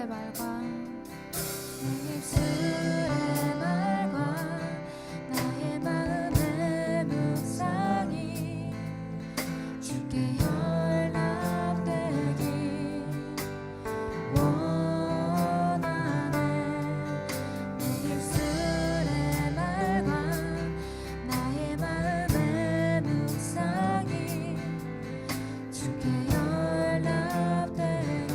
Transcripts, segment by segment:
입술의 말과 내 입술의 말과 나의 마음의 묵상이 주께 연락되기 원하네. 내 입술의 말과 나의 마음의 묵상이 주께 연락되기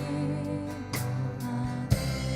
원하네.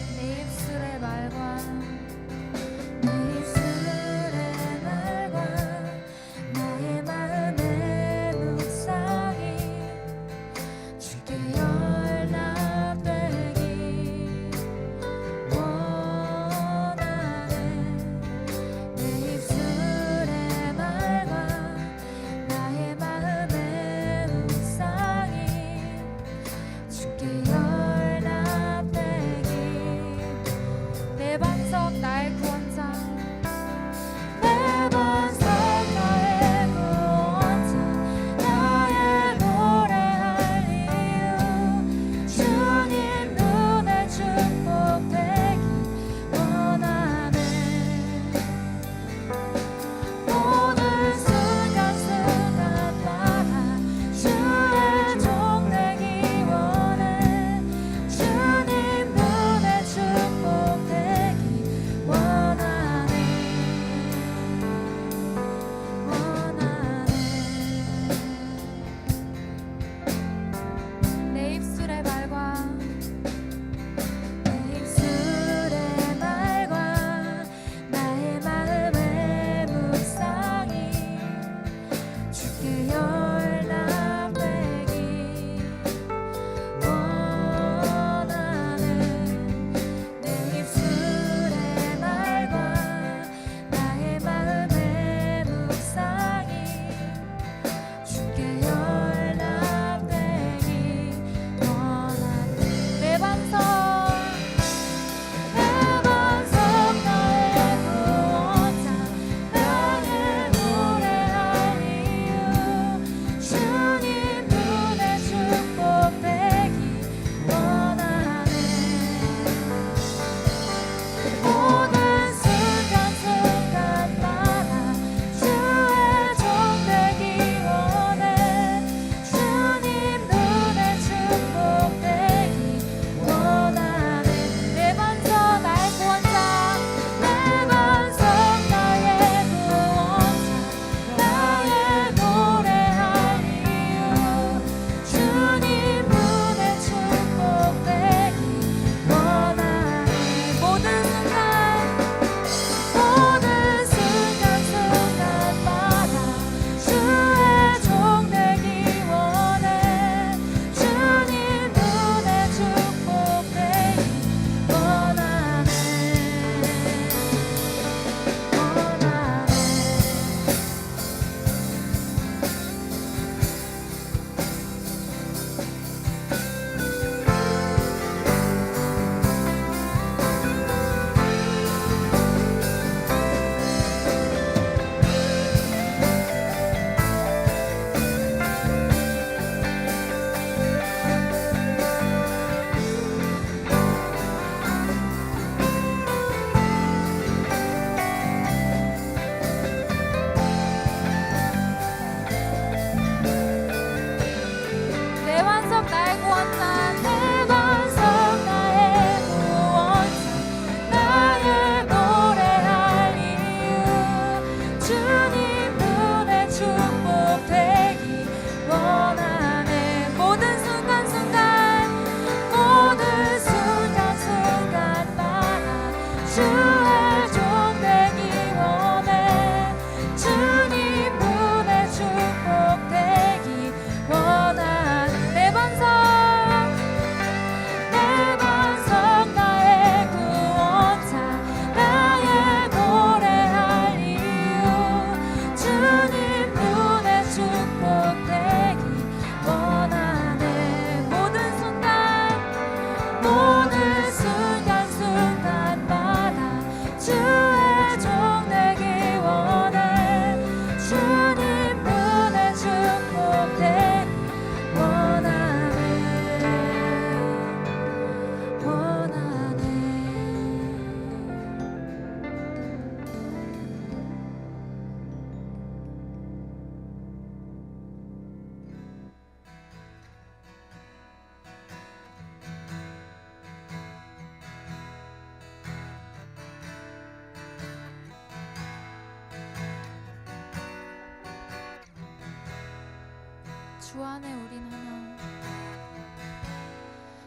주 안에 우린 하나.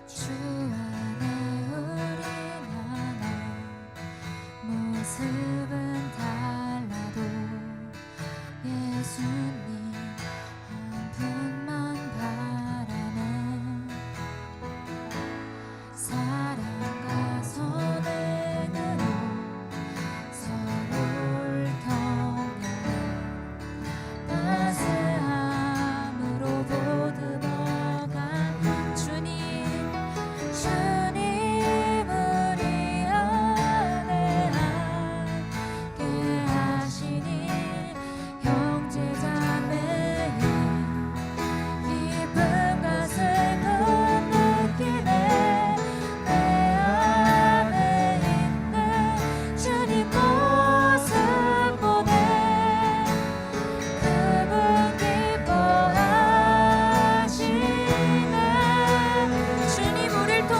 주 안에 우린 하나. 모습은 달라도 예수님 한 분만 바라네. 사랑과 선행으로 서로를 격려해 따스함으로 보듬어간 주님 우리 안에 함께 하시니 형제자매의 기쁨과 슬픔 느끼네. 내 안에 있는 주님 모습 보네. 그분 기뻐하시네. 주님 우릴 통해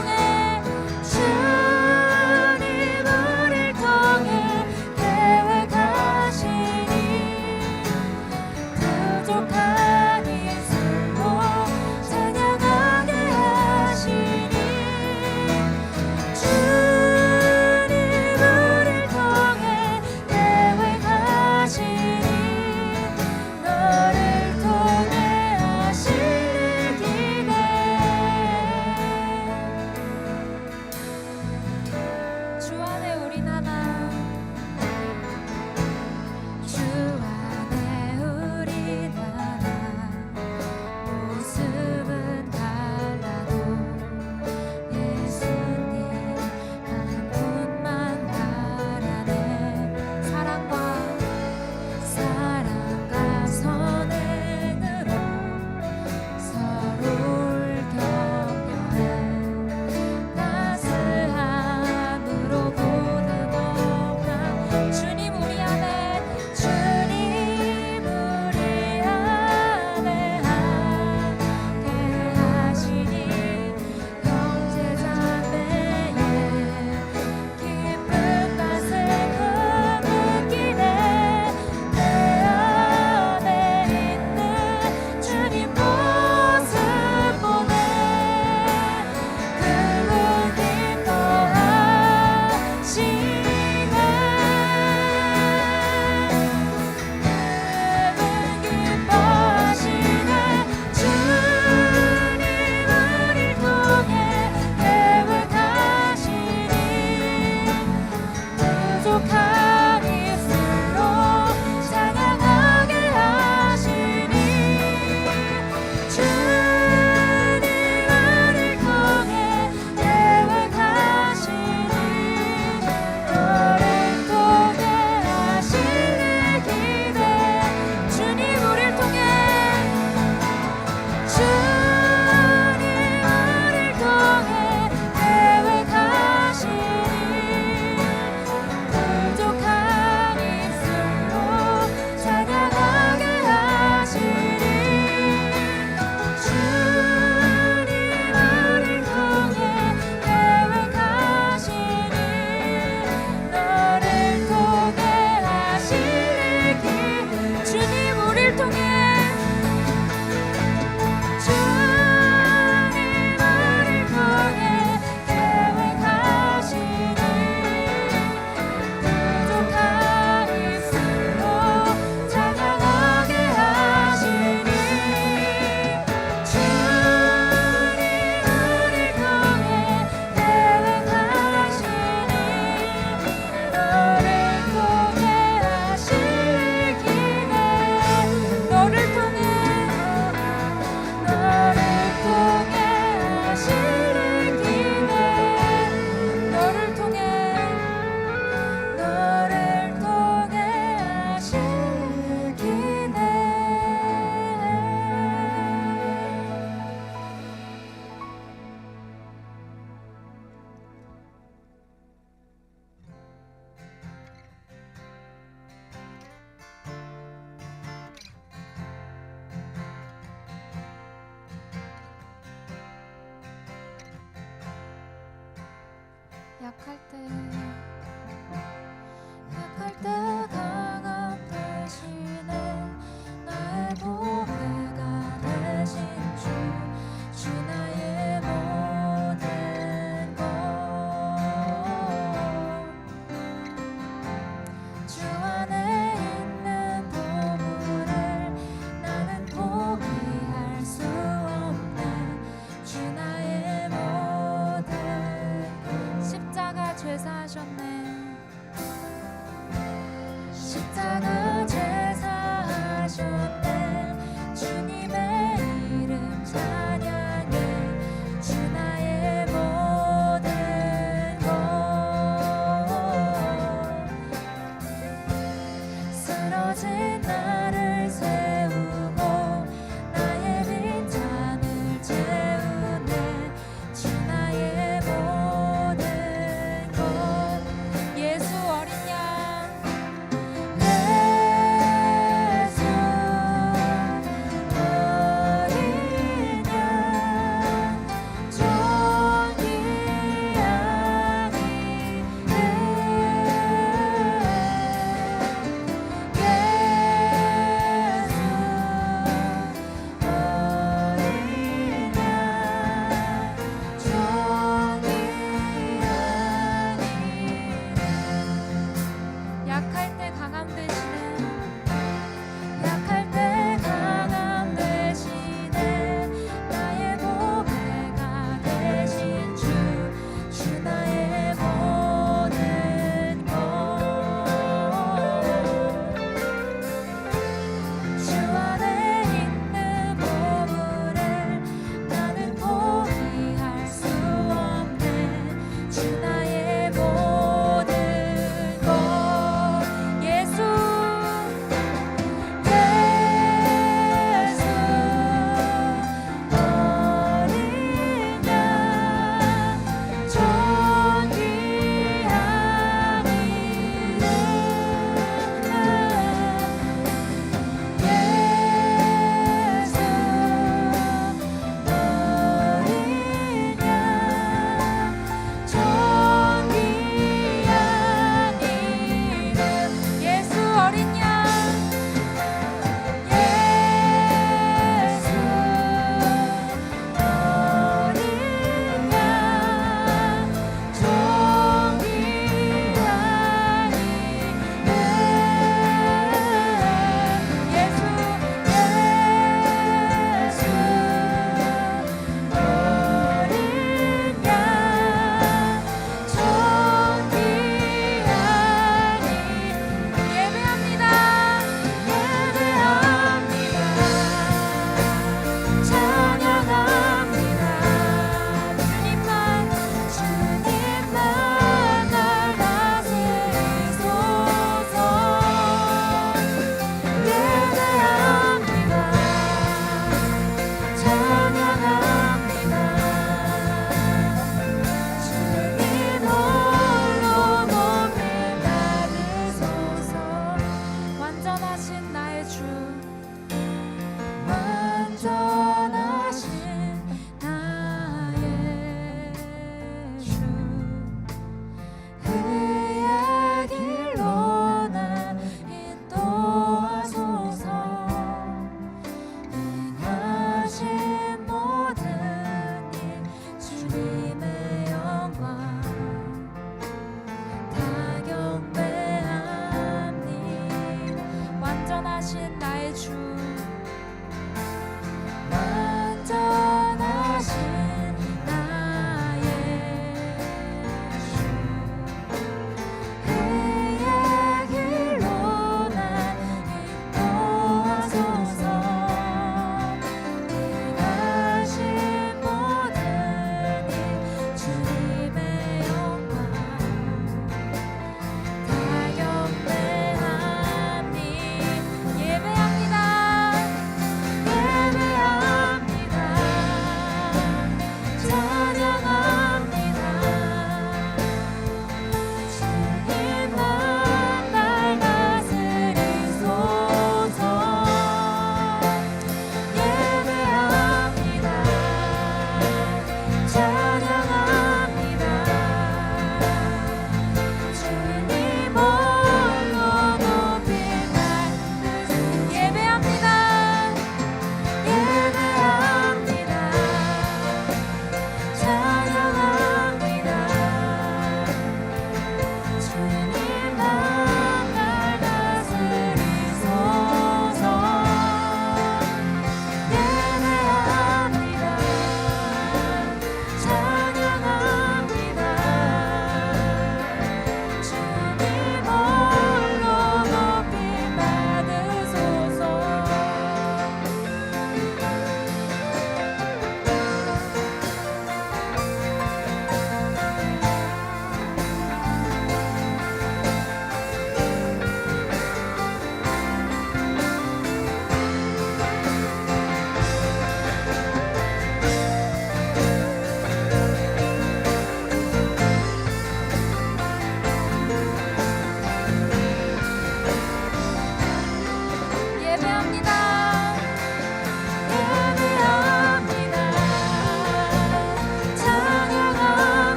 계획하시니 부족한 인생도 찬양하게 하시니. 주님 우릴 통해 계획하시니 너를 통해 하실 기대. 주 안에 우린 하나. 주 안에 우린 하나. 모습은 달라도 예수님 한 분만 바라네. 사랑과 선행으로 서로를 격려해 따스함으로 보듬어간 주님 우리 안에 함께 하시니 형제자매의 기쁨과 슬픔 느끼네. 내 안에 있는 주님 모습 보네. 그분 기뻐하시네. 주님 우릴 통해 계획하시니 부족한 입술로 찬양하게 하시니. 주님 우릴 통해 계획하시니 너를 통해 하실 기대. 주님 우릴 통해 계획하시니 부족한 입술로 찬양하게 하시니. 주님 우릴 통해 계획하시니 너를 통해 하실 길. 주님 우릴 통해 부족한 입술로 찬양하게 하시니. 주님 우릴 통해 계획하시니 너를 통해 하실 기대. 너를 통해 하실 기대. 너를 통해 하실 기대. 약할 때 강함 대신에 나의 보배가 되시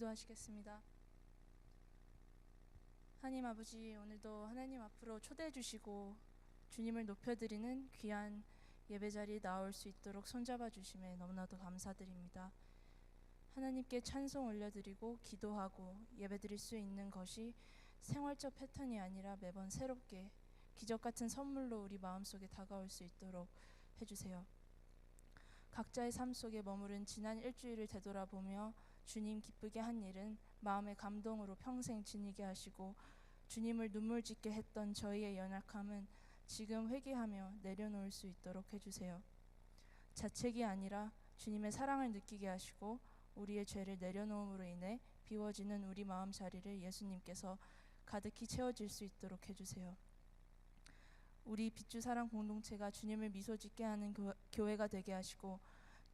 기도하시겠습니다. 하나님 아버지, 오늘도 하나님 앞으로 초대해 주시고 주님을 높여드리는 귀한 예배자리에 나올 수 있도록 손잡아 주심에 너무나도 감사드립니다. 하나님께 찬송 올려드리고 기도하고 예배드릴 수 있는 것이 생활적 패턴이 아니라 매번 새롭게 기적같은 선물로 우리 마음속에 다가올 수 있도록 해주세요. 각자의 삶 속에 머무른 지난 일주일을 되돌아보며 주님 기쁘게 한 일은 마음의 감동으로 평생 지니게 하시고, 주님을 눈물 짓게 했던 저희의 연약함은 지금 회개하며 내려놓을 수 있도록 해주세요. 자책이 아니라 주님의 사랑을 느끼게 하시고 우리의 죄를 내려놓음으로 인해 비워지는 우리 마음 자리를 예수님께서 가득히 채워질 수 있도록 해주세요. 우리 빛주사랑 공동체가 주님을 미소짓게 하는 교회가 되게 하시고,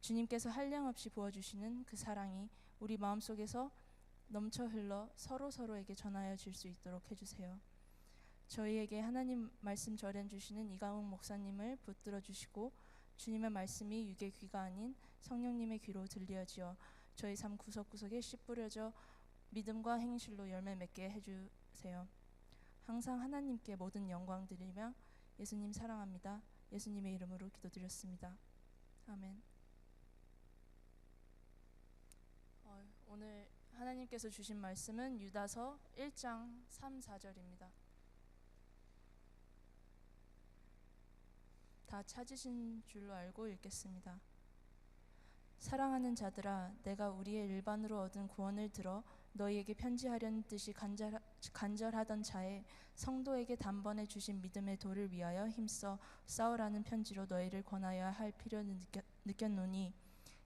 주님께서 한량없이 부어주시는 그 사랑이 우리 마음속에서 넘쳐 흘러 서로서로에게 전하여 줄 수 있도록 해주세요. 저희에게 하나님 말씀 전해주시는 이강욱 목사님을 붙들어 주시고 주님의 말씀이 육의 귀가 아닌 성령님의 귀로 들려지어 저희 삶 구석구석에 씨 뿌려져 믿음과 행실로 열매 맺게 해주세요. 항상 하나님께 모든 영광 드리며 예수님 사랑합니다. 예수님의 이름으로 기도드렸습니다. 아멘. 오늘 하나님께서 주신 말씀은 유다서 1장 3, 4절입니다. 다 찾으신 줄로 알고 읽겠습니다. 사랑하는 자들아, 내가 우리의 일반으로 얻은 구원을 들어 너희에게 편지하려는 뜻이 간절하던 차에 성도에게 단번에 주신 믿음의 도를 위하여 힘써 싸우라는 편지로 너희를 권하여야 할 필요를 느꼈노니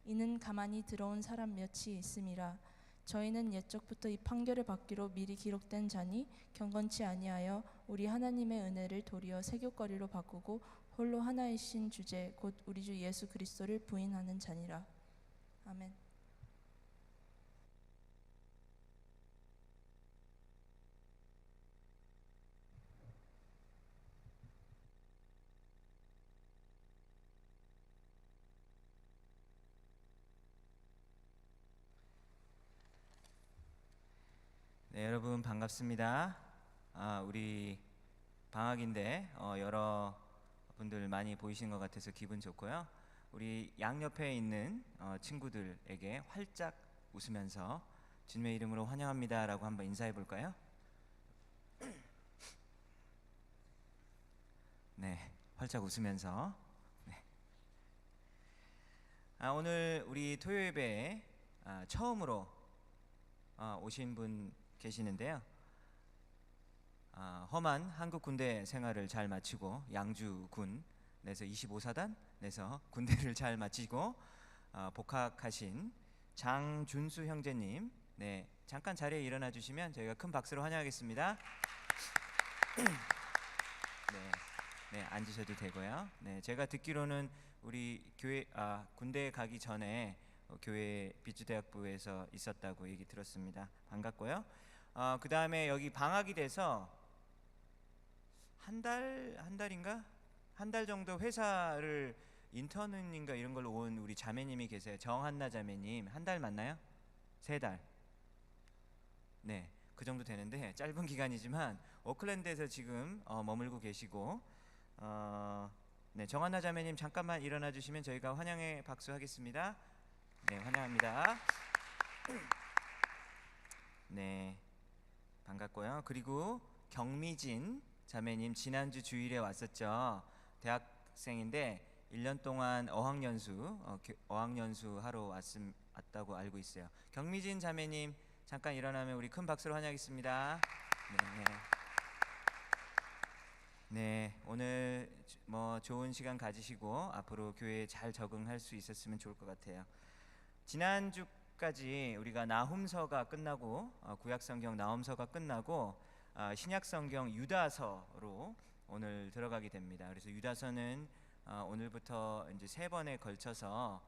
이는 가만히 들어온 사람 몇이 있음이라. 저희는 옛적부터 이 판결을 받기로 미리 기록된 자니 경건치 아니하여 우리 하나님의 은혜를 도리어 세교거리로 바꾸고 홀로 하나이신 주제 곧 우리 주 예수 그리스도를 부인하는 자니라. 아멘. 네, 여러분 반갑습니다. 우리 방학인데 여러 분들 많이 보이신 것 같아서 기분 좋고요. 우리 양옆에 있는 친구들에게 활짝 웃으면서 주님의 이름으로 환영합니다라고 한번 인사해 볼까요? 네, 활짝 웃으면서. 네. 오늘 우리 토요예배에 처음으로 오신 분 계시는데요. 험한 한국 군대 생활을 잘 마치고 양주 군에서 25사단 내서 군대를 잘 마치고 복학하신 장준수 형제님, 네, 잠깐 자리에 일어나 주시면 저희가 큰 박수로 환영하겠습니다. 네, 앉으셔도 되고요. 네, 제가 듣기로는 우리 교회 군대에 가기 전에 교회 비주대학부에서 있었다고 얘기 들었습니다. 반갑고요. 그 다음에 여기 방학이 돼서 한 달인가? 한 달 정도 회사를 인턴인가 이런 걸로 온 우리 자매님이 계세요. 정한나 자매님. 한 달 맞나요? 3달. 네, 그 정도 되는데 짧은 기간이지만 오클랜드에서 지금 머물고 계시고 네, 정한나 자매님 잠깐만 일어나 주시면 저희가 환영의 박수 하겠습니다. 네, 환영합니다. 네, 반갑고요. 그리고 경미진 자매님 지난주 주일에 왔었죠. 대학생인데 1년 동안 어학연수 하러 왔다고 알고 있어요. 경미진 자매님 잠깐 일어나면 우리 큰 박수로 환영하겠습니다. 네, 오늘 좋은 시간 가지시고 앞으로 교회에 잘 적응할 수 있었으면 좋을 것 같아요. 지난주까지 우리가 나훔서가 끝나고 구약성경 나훔서가 끝나고 신약성경 유다서로 오늘 들어가게 됩니다. 그래서 유다서는 오늘부터 이제 3번에 걸쳐서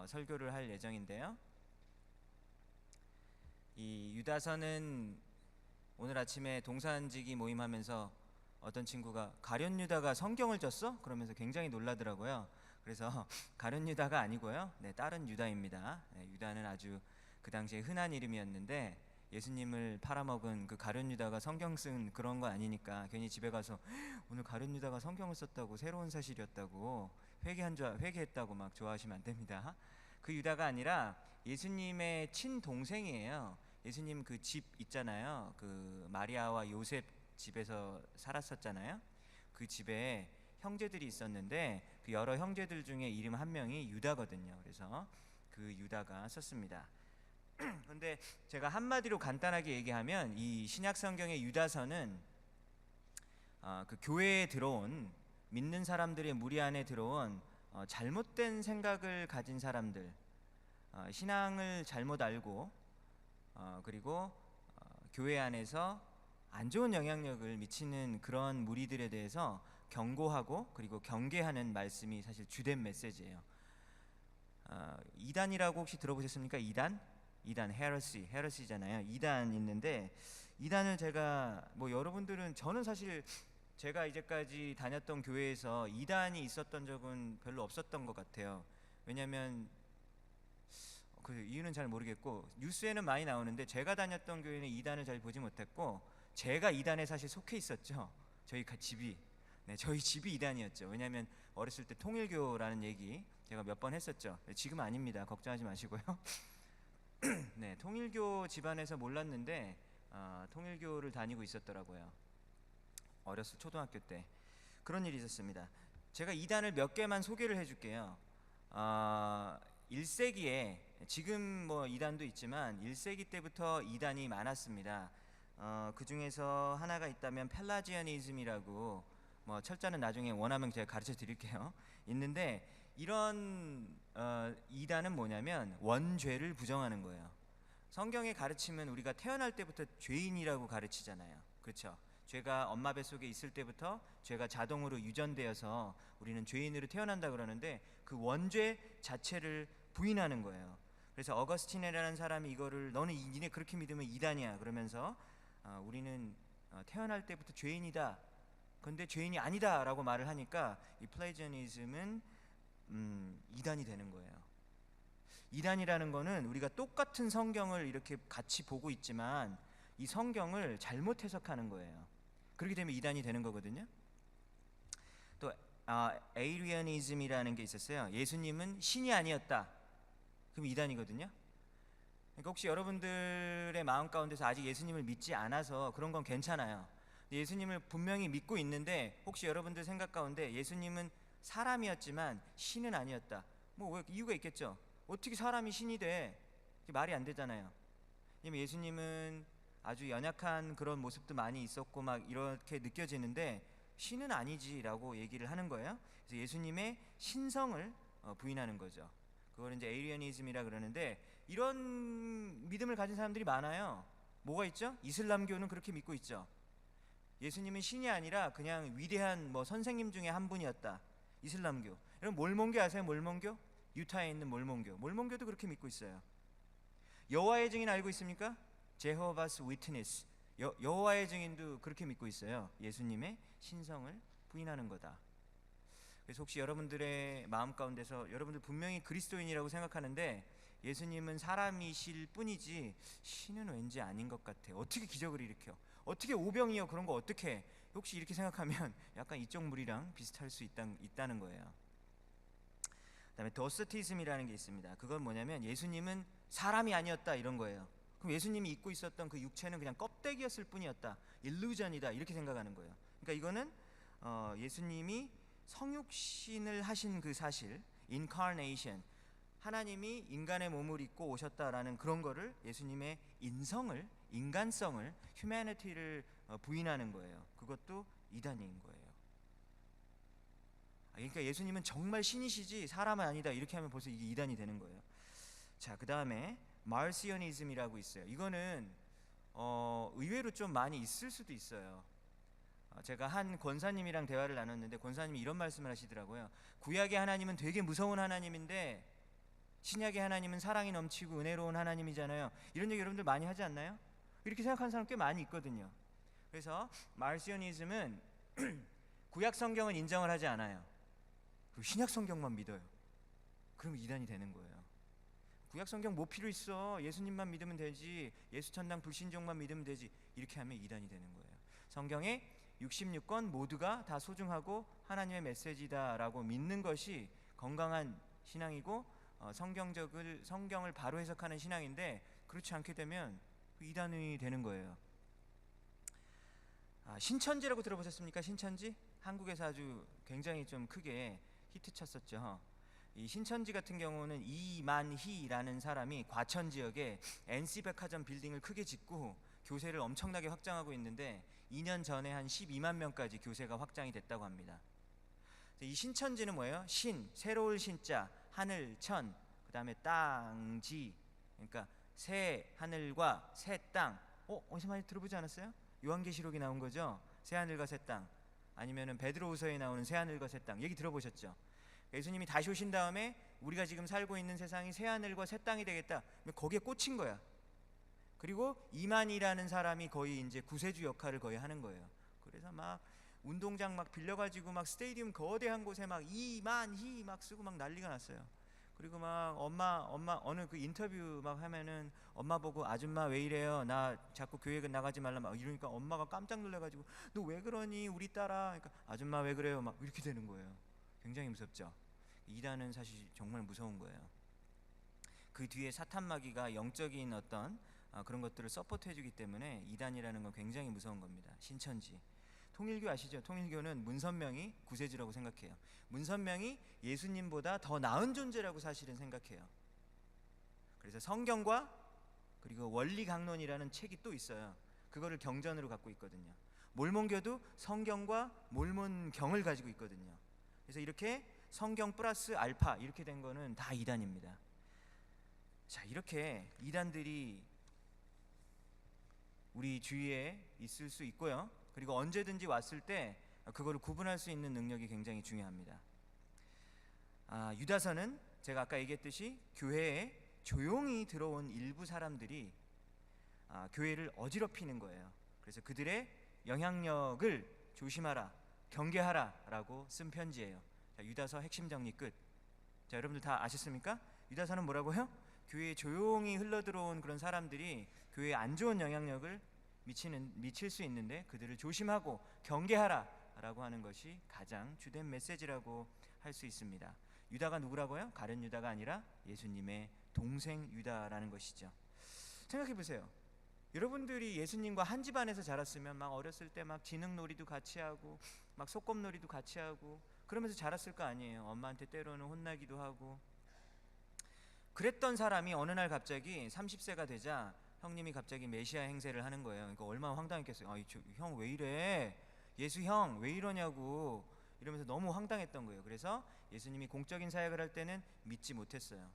설교를 할 예정인데요. 이 유다서는 오늘 아침에 동산지기 모임하면서 어떤 친구가 가룟 유다가 성경을 쪘어? 그러면서 굉장히 놀라더라고요. 그래서 가룟 유다가 아니고요. 네, 다른 유다입니다. 네, 유다는 아주 그 당시에 흔한 이름이었는데 예수님을 팔아먹은 그 가룟 유다가 성경 쓴 그런 거 아니니까 괜히 집에 가서 오늘 가룟 유다가 성경을 썼다고 새로운 사실이었다고 회개했다고 막 좋아하시면 안 됩니다. 그 유다가 아니라 예수님의 친동생이에요. 예수님 그 집 있잖아요. 그 마리아와 요셉 집에서 살았었잖아요. 그 집에 형제들이 있었는데 그 여러 형제들 중에 이름 한 명이 유다거든요. 그래서 그 유다가 썼습니다. 근데 제가 한마디로 간단하게 얘기하면 이 신약 성경의 유다서는 그 교회에 들어온 믿는 사람들의 무리 안에 들어온 잘못된 생각을 가진 사람들, 신앙을 잘못 알고 그리고 교회 안에서 안 좋은 영향력을 미치는 그런 무리들에 대해서 경고하고 그리고 경계하는 말씀이 사실 주된 메시지예요. 이단이라고 혹시 들어보셨습니까? 이단 헤러시잖아요. 이단 있는데 이단을 제가 뭐 여러분들은 저는 사실 제가 이제까지 다녔던 교회에서 이단이 있었던 적은 별로 없었던 것 같아요. 왜냐하면 그 이유는 잘 모르겠고 뉴스에는 많이 나오는데 제가 다녔던 교회는 이단을 잘 보지 못했고 제가 이단에 사실 속해 있었죠. 집이 저희 집이 이단이었죠. 왜냐하면 어렸을 때 통일교라는 얘기 제가 몇 번 했었죠. 지금 아닙니다. 걱정하지 마시고요. 네, 통일교 집안에서 몰랐는데 통일교를 다니고 있었더라고요. 어렸을 초등학교 때 그런 일이 있었습니다. 제가 이단을 몇 개만 소개를 해줄게요. 1세기에 지금 뭐 이단도 있지만 1세기 때부터 이단이 많았습니다. 그 중에서 하나가 있다면 펠라지아니즘이라고 뭐 철자는 나중에 원하면 제가 가르쳐 드릴게요. 있는데 이런 이단은 뭐냐면 원죄를 부정하는 거예요. 성경의 가르침은 우리가 태어날 때부터 죄인이라고 가르치잖아요. 그렇죠? 죄가 엄마 뱃속에 있을 때부터 죄가 자동으로 유전되어서 우리는 죄인으로 태어난다 그러는데 그 원죄 자체를 부인하는 거예요. 그래서 어거스틴이라는 사람이 이거를 너는 니네 그렇게 믿으면 이단이야 그러면서 우리는 태어날 때부터 죄인이다. 근데 죄인이 아니다라고 말을 하니까 이 플레이저니즘은 이단이 되는 거예요. 이단이라는 거는 우리가 똑같은 성경을 이렇게 같이 보고 있지만 이 성경을 잘못 해석하는 거예요. 그렇게 되면 이단이 되는 거거든요. 또 에이리언이즘이라는 게 있었어요. 예수님은 신이 아니었다. 그럼 이단이거든요. 그러니까 혹시 여러분들의 마음 가운데서 아직 예수님을 믿지 않아서 그런 건 괜찮아요. 예수님을 분명히 믿고 있는데 혹시 여러분들 생각 가운데 예수님은 사람이었지만 신은 아니었다. 뭐 왜 이유가 있겠죠. 어떻게 사람이 신이 돼? 말이 안 되잖아요. 왜냐면 예수님은 아주 연약한 그런 모습도 많이 있었고 막 이렇게 느껴지는데 신은 아니지라고 얘기를 하는 거예요. 그래서 예수님의 신성을 부인하는 거죠. 그걸 이제 에이리언이즘이라 그러는데 이런 믿음을 가진 사람들이 많아요. 뭐가 있죠? 이슬람교는 그렇게 믿고 있죠. 예수님은 신이 아니라 그냥 위대한 뭐 선생님 중에 한 분이었다. 이슬람교. 여러분 몰몬교 아세요? 몰몬교? 유타에 있는 몰몬교. 몰몬교도 그렇게 믿고 있어요. 여호와의 증인 알고 있습니까? 제호바스 위트니스. 여호와의 증인도 그렇게 믿고 있어요. 예수님의 신성을 부인하는 거다. 그래서 혹시 여러분들의 마음 가운데서 여러분들 분명히 그리스도인이라고 생각하는데 예수님은 사람이실 뿐이지 신은 왠지 아닌 것 같아. 어떻게 기적을 일으켜? 어떻게 오병이어? 그런 거 어떻게 해? 혹시 이렇게 생각하면 약간 이쪽 무리랑 비슷할 수 있다는 거예요. 그다음에 도스티즘이라는 게 있습니다. 그건 뭐냐면 예수님은 사람이 아니었다 이런 거예요. 그럼 예수님이 입고 있었던 그 육체는 그냥 껍데기였을 뿐이었다. 일루전이다 이렇게 생각하는 거예요. 그러니까 이거는 예수님이 성육신을 하신 그 사실, incarnation, 하나님이 인간의 몸을 입고 오셨다라는 그런 거를 예수님의 인성을, 인간성을, humanity를 부인하는 거예요. 그것도 이단인 거예요. 그러니까 예수님은 정말 신이시지 사람은 아니다 이렇게 하면 벌써 이게 이단이 되는 거예요. 자, 그 다음에 마르시오니즘이라고 있어요. 이거는 의외로 좀 많이 있을 수도 있어요. 제가 한 권사님이랑 대화를 나눴는데 권사님이 이런 말씀을 하시더라고요. 구약의 하나님은 되게 무서운 하나님인데 신약의 하나님은 사랑이 넘치고 은혜로운 하나님이잖아요. 이런 얘기 여러분들 많이 하지 않나요? 이렇게 생각하는 사람 꽤 많이 있거든요. 그래서 마르시오니즘은 구약 성경은 인정을 하지 않아요. 그리고 신약 성경만 믿어요. 그럼 이단이 되는 거예요. 구약 성경 뭐 필요 있어? 예수님만 믿으면 되지. 예수 천당 불신종만 믿으면 되지. 이렇게 하면 이단이 되는 거예요. 성경의 66권 모두가 다 소중하고 하나님의 메시지다라고 믿는 것이 건강한 신앙이고 성경을 바로 해석하는 신앙인데 그렇지 않게 되면 이단이 되는 거예요. 신천지라고 들어보셨습니까? 신천지? 한국에서 아주 굉장히 좀 크게 히트쳤었죠. 이 신천지 같은 경우는 이만희라는 사람이 과천 지역에 NC백화점 빌딩을 크게 짓고 교세를 엄청나게 확장하고 있는데 2년 전에 한 12만 명까지 교세가 확장이 됐다고 합니다. 이 신천지는 뭐예요? 신, 새로울 신자, 하늘, 천, 그 다음에 땅지. 그러니까 새 하늘과 새 땅. 어디서 많이 들어보지 않았어요? 요한계시록이 나온 거죠. 새 하늘과 새 땅. 아니면은 베드로후서에 나오는 새 하늘과 새 땅. 얘기 들어보셨죠? 예수님이 다시 오신 다음에 우리가 지금 살고 있는 세상이 새 하늘과 새 땅이 되겠다. 거기에 꽂힌 거야. 그리고 이만이라는 사람이 거의 이제 구세주 역할을 거의 하는 거예요. 그래서 막 운동장 막 빌려가지고 막 스테디움 거대한 곳에 막 이만희 막 쓰고 막 난리가 났어요. 그리고 막 엄마 어느 그 인터뷰 막 하면은 엄마 보고 아줌마 왜 이래요? 나 자꾸 교회 나가지 말라 막 이러니까 엄마가 깜짝 놀래가지고 너 왜 그러니 우리 딸아? 그러니까 아줌마 왜 그래요? 막 이렇게 되는 거예요. 굉장히 무섭죠. 이단은 사실 정말 무서운 거예요. 그 뒤에 사탄 마귀가 영적인 어떤 그런 것들을 서포트해주기 때문에 이단이라는 건 굉장히 무서운 겁니다. 신천지. 통일교 아시죠? 통일교는 문선명이 구세주라고 생각해요. 문선명이 예수님보다 더 나은 존재라고 사실은 생각해요. 그래서 성경과 그리고 원리강론이라는 책이 또 있어요. 그거를 경전으로 갖고 있거든요. 몰몬교도 성경과 몰몬경을 가지고 있거든요. 그래서 이렇게 성경 플러스 알파 이렇게 된 거는 다 이단입니다. 자, 이렇게 이단들이 우리 주위에 있을 수 있고요. 그리고 언제든지 왔을 때 그거를 구분할 수 있는 능력이 굉장히 중요합니다. 유다서는 제가 아까 얘기했듯이 교회에 조용히 들어온 일부 사람들이 교회를 어지럽히는 거예요. 그래서 그들의 영향력을 조심하라, 경계하라 라고 쓴 편지예요. 자, 유다서 핵심 정리 끝. 자, 여러분들 다 아셨습니까? 유다서는 뭐라고요? 교회에 조용히 흘러들어온 그런 사람들이 교회에 안 좋은 영향력을 미칠 수 있는데 그들을 조심하고 경계하라 라고 하는 것이 가장 주된 메시지라고 할 수 있습니다. 유다가 누구라고요? 가룟 유다가 아니라 예수님의 동생 유다라는 것이죠. 생각해 보세요. 여러분들이 예수님과 한 집안에서 자랐으면 막 어렸을 때 막 지능놀이도 같이 하고 막 소꿉놀이도 같이 하고 그러면서 자랐을 거 아니에요. 엄마한테 때로는 혼나기도 하고. 그랬던 사람이 어느 날 갑자기 30세가 되자 형님이 갑자기 메시아 행세를 하는 거예요. 그러니까 얼마나 황당했겠어요. 형 왜 이래? 예수 형 왜 이러냐고 이러면서 너무 황당했던 거예요. 그래서 예수님이 공적인 사역을 할 때는 믿지 못했어요.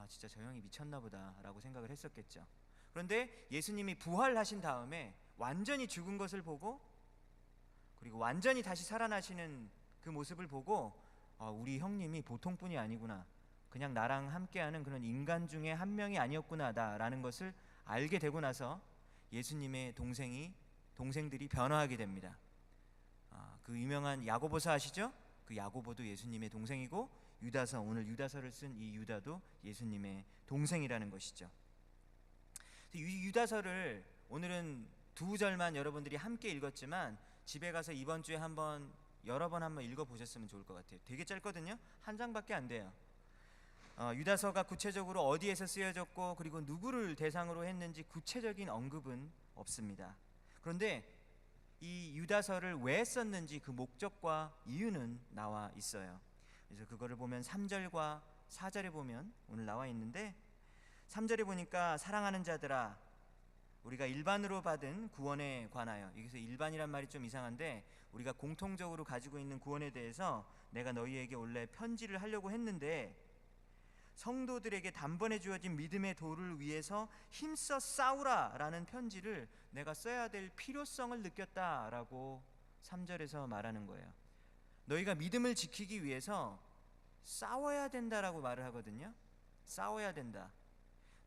진짜 저 형이 미쳤나 보다 라고 생각을 했었겠죠. 그런데 예수님이 부활하신 다음에 완전히 죽은 것을 보고 그리고 완전히 다시 살아나시는 그 모습을 보고 우리 형님이 보통 분이 아니구나, 그냥 나랑 함께하는 그런 인간 중에 한 명이 아니었구나 라는 것을 알게 되고 나서 예수님의 동생들이 변화하게 됩니다. 그 유명한 야고보서 아시죠? 그 야고보도 예수님의 동생이고 유다서, 오늘 유다서를 쓴 이 유다도 예수님의 동생이라는 것이죠. 유다서를 오늘은 두 절만 여러분들이 함께 읽었지만 집에 가서 이번 주에 여러 번 한번 읽어보셨으면 좋을 것 같아요. 되게 짧거든요. 한 장밖에 안 돼요. 유다서가 구체적으로 어디에서 쓰여졌고 그리고 누구를 대상으로 했는지 구체적인 언급은 없습니다. 그런데 이 유다서를 왜 썼는지 그 목적과 이유는 나와 있어요. 그래서 그거를 보면 3절과 4절에 보면 오늘 나와 있는데 3절에 보니까 사랑하는 자들아, 우리가 일반으로 받은 구원에 관하여, 여기서 일반이란 말이 좀 이상한데 우리가 공통적으로 가지고 있는 구원에 대해서 내가 너희에게 원래 편지를 하려고 했는데 성도들에게 단번에 주어진 믿음의 도를 위해서 힘써 싸우라 라는 편지를 내가 써야 될 필요성을 느꼈다라고 3절에서 말하는 거예요. 너희가 믿음을 지키기 위해서 싸워야 된다라고 말을 하거든요. 싸워야 된다.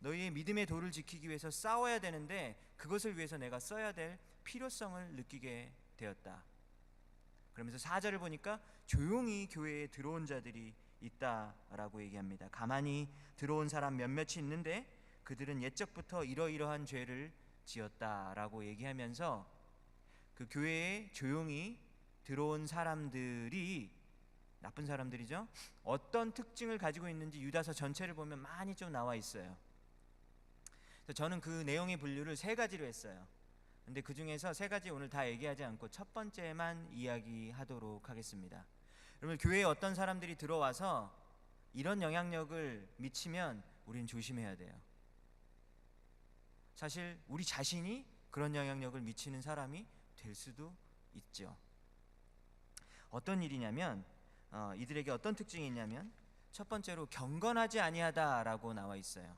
너희의 믿음의 도를 지키기 위해서 싸워야 되는데 그것을 위해서 내가 써야 될 필요성을 느끼게 되었다. 그러면서 4절을 보니까 조용히 교회에 들어온 자들이 있다라고 얘기합니다. 가만히 들어온 사람 몇몇이 있는데 그들은 옛적부터 이러이러한 죄를 지었다라고 얘기하면서 그 교회에 조용히 들어온 사람들이 나쁜 사람들이죠. 어떤 특징을 가지고 있는지 유다서 전체를 보면 많이 좀 나와 있어요. 그래서 저는 그 내용의 분류를 3가지로 했어요. 근데 그 중에서 3가지 오늘 다 얘기하지 않고 첫 번째만 이야기하도록 하겠습니다. 여러분, 교회에 어떤 사람들이 들어와서 이런 영향력을 미치면 우리는 조심해야 돼요. 사실 우리 자신이 그런 영향력을 미치는 사람이 될 수도 있죠. 어떤 일이냐면 이들에게 어떤 특징이 있냐면 첫 번째로 경건하지 아니하다라고 나와 있어요.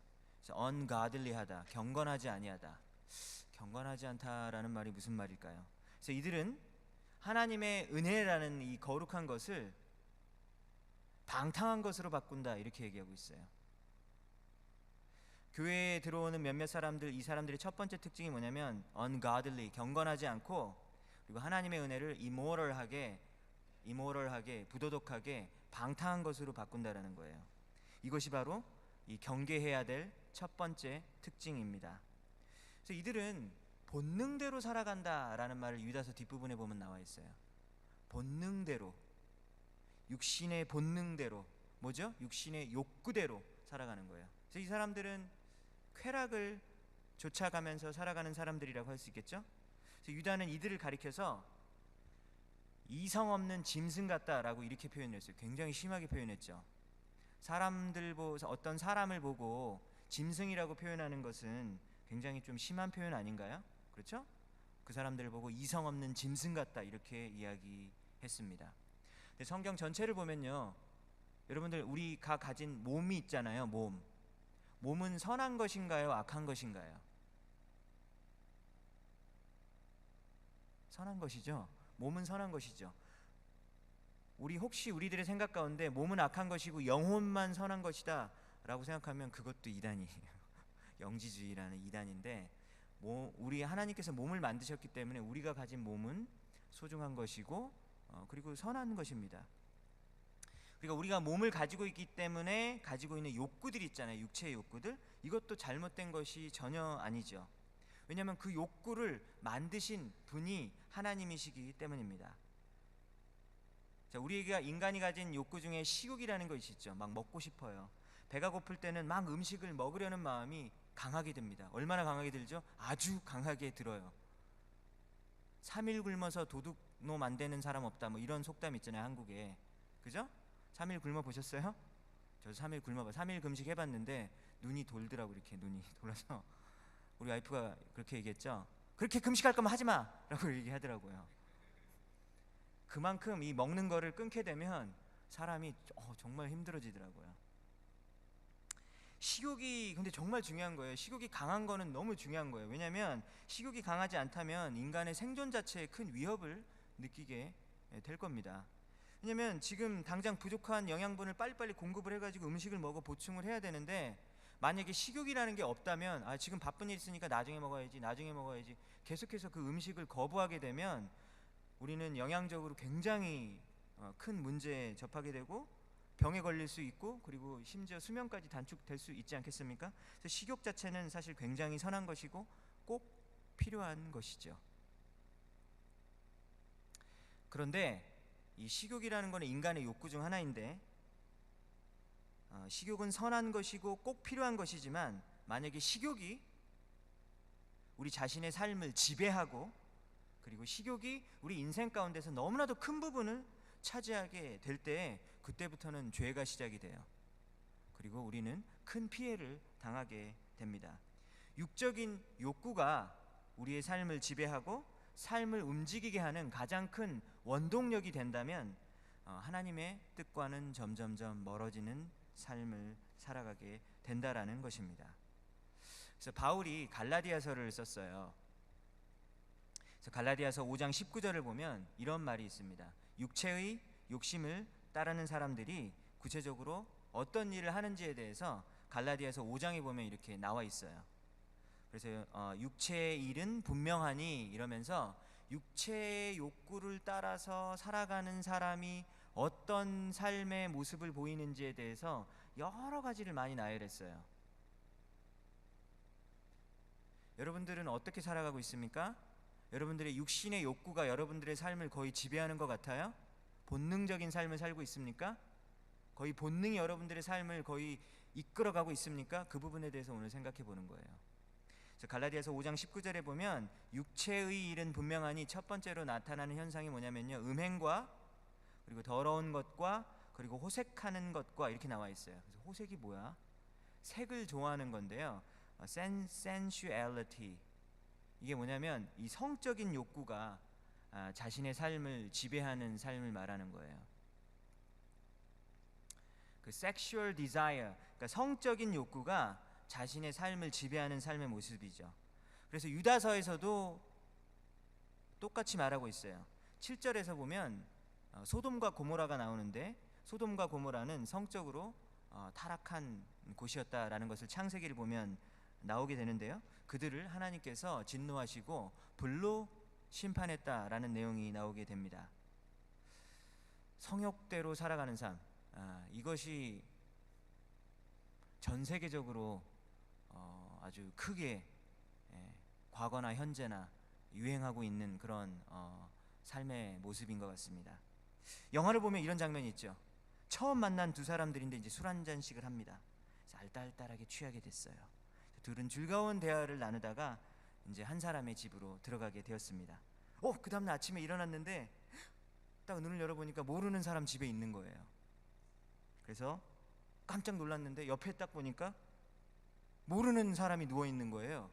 ungodly하다, 경건하지 아니하다. 경건하지 않다라는 말이 무슨 말일까요? 그래서 이들은 하나님의 은혜라는 이 거룩한 것을 방탕한 것으로 바꾼다 이렇게 얘기하고 있어요. 교회에 들어오는 몇몇 사람들, 이 사람들의 첫 번째 특징이 뭐냐면 ungodly, 경건하지 않고, 그리고 하나님의 은혜를 immoral하게, 부도덕하게, 방탕한 것으로 바꾼다라는 거예요. 이것이 바로 이 경계해야 될 첫 번째 특징입니다. 그래서 이들은 본능대로 살아간다라는 말을 유다서 뒷부분에 보면 나와 있어요. 본능대로, 육신의 본능대로, 뭐죠? 육신의 욕구대로 살아가는 거예요. 그래서 이 사람들은 쾌락을 쫓아가면서 살아가는 사람들이라고 할 수 있겠죠? 그래서 유다는 이들을 가리켜서 이성 없는 짐승 같다라고 이렇게 표현했어요. 굉장히 심하게 표현했죠. 어떤 사람을 보고 짐승이라고 표현하는 것은 굉장히 좀 심한 표현 아닌가요? 그렇죠? 그 사람들을 보고 이성 없는 짐승 같다 이렇게 이야기했습니다. 근데 성경 전체를 보면요, 여러분들 우리가 가진 몸이 있잖아요. 몸은 선한 것인가요? 악한 것인가요? 선한 것이죠. 몸은 선한 것이죠. 혹시 우리들의 생각 가운데 몸은 악한 것이고 영혼만 선한 것이다 라고 생각하면 그것도 이단이에요. 영지주의라는 이단인데, 우리 하나님께서 몸을 만드셨기 때문에 우리가 가진 몸은 소중한 것이고 그리고 선한 것입니다. 그러니까 우리가 몸을 가지고 있기 때문에 가지고 있는 욕구들 있잖아요. 육체의 욕구들, 이것도 잘못된 것이 전혀 아니죠. 왜냐하면 그 욕구를 만드신 분이 하나님이시기 때문입니다. 자, 우리가 인간이 가진 욕구 중에 식욕이라는 것이 있죠. 막 먹고 싶어요. 배가 고플 때는 막 음식을 먹으려는 마음이 강하게 듭니다. 얼마나 강하게 들죠? 아주 강하게 들어요. 3일 굶어서 도둑놈 안 되는 사람 없다, 뭐 이런 속담 있잖아요, 한국에. 그죠? 3일 굶어 보셨어요? 저 3일 굶어봐. 3일 금식 해봤는데 눈이 돌더라고. 이렇게 눈이 돌아서 우리 와이프가 그렇게 얘기했죠. 그렇게 금식할 거면 하지 마 라고 얘기하더라고요. 그만큼 이 먹는 거를 끊게 되면 사람이 정말 힘들어지더라고요. 식욕이 근데 정말 중요한 거예요. 식욕이 강한 거는 너무 중요한 거예요. 왜냐하면 식욕이 강하지 않다면 인간의 생존 자체에 큰 위협을 느끼게 될 겁니다. 왜냐하면 지금 당장 부족한 영양분을 빨리빨리 공급을 해가지고 음식을 먹어 보충을 해야 되는데, 만약에 식욕이라는 게 없다면 지금 바쁜 일 있으니까 나중에 먹어야지 계속해서 그 음식을 거부하게 되면 우리는 영양적으로 굉장히 큰 문제에 접하게 되고 병에 걸릴 수 있고, 그리고 심지어 수명까지 단축될 수 있지 않겠습니까? 그래서 식욕 자체는 사실 굉장히 선한 것이고 꼭 필요한 것이죠. 그런데 이 식욕이라는 것은 인간의 욕구 중 하나인데, 식욕은 선한 것이고 꼭 필요한 것이지만, 만약에 식욕이 우리 자신의 삶을 지배하고, 그리고 식욕이 우리 인생 가운데서 너무나도 큰 부분을 차지하게 될 때, 그때부터는 죄가 시작이 돼요. 그리고 우리는 큰 피해를 당하게 됩니다. 육적인 욕구가 우리의 삶을 지배하고 삶을 움직이게 하는 가장 큰 원동력이 된다면 하나님의 뜻과는 점점점 멀어지는 삶을 살아가게 된다라는 것입니다. 그래서 바울이 갈라디아서를 썼어요. 그래서 갈라디아서 5장 19절을 보면 이런 말이 있습니다. 육체의 욕심을 따르는 사람들이 구체적으로 어떤 일을 하는지에 대해서 갈라디아서 5장에 보면 이렇게 나와 있어요. 그래서 육체의 일은 분명하니 이러면서 육체의 욕구를 따라서 살아가는 사람이 어떤 삶의 모습을 보이는지에 대해서 여러 가지를 많이 나열했어요. 여러분들은 어떻게 살아가고 있습니까? 여러분들의 육신의 욕구가 여러분들의 삶을 거의 지배하는 것 같아요? 본능적인 삶을 살고 있습니까? 거의 본능이 여러분들의 삶을 거의 이끌어가고 있습니까? 그 부분에 대해서 오늘 생각해 보는 거예요. 그래서 갈라디아서 5장 19절에 보면 육체의 일은 분명하니 첫 번째로 나타나는 현상이 뭐냐면요, 음행과 그리고 더러운 것과 그리고 호색하는 것과 이렇게 나와 있어요. 그래서 호색이 뭐야? 색을 좋아하는 건데요. sensuality, 이게 뭐냐면 이 성적인 욕구가 자신의 삶을 지배하는 삶을 말하는 거예요. 그 sexual desire, 그러니까 성적인 욕구가 자신의 삶을 지배하는 삶의 모습이죠. 그래서 유다서에서도 똑같이 말하고 있어요. 7절에서 보면 소돔과 고모라가 나오는데, 소돔과 고모라는 성적으로 타락한 곳이었다라는 것을 창세기를 보면 나오게 되는데요. 그들을 하나님께서 진노하시고 불로 심판했다라는 내용이 나오게 됩니다. 성욕대로 살아가는 삶, 이것이 전 세계적으로 아주 크게 과거나 현재나 유행하고 있는 그런 삶의 모습인 것 같습니다. 영화를 보면 이런 장면이 있죠. 처음 만난 두 사람들인데 이제 술 한 잔씩을 합니다. 그래서 알딸딸하게 취하게 됐어요. 둘은 즐거운 대화를 나누다가 이제 한 사람의 집으로 들어가게 되었습니다. 그 다음날 아침에 일어났는데 딱 눈을 열어보니까 모르는 사람 집에 있는 거예요. 그래서 깜짝 놀랐는데 옆에 딱 보니까 모르는 사람이 누워 있는 거예요.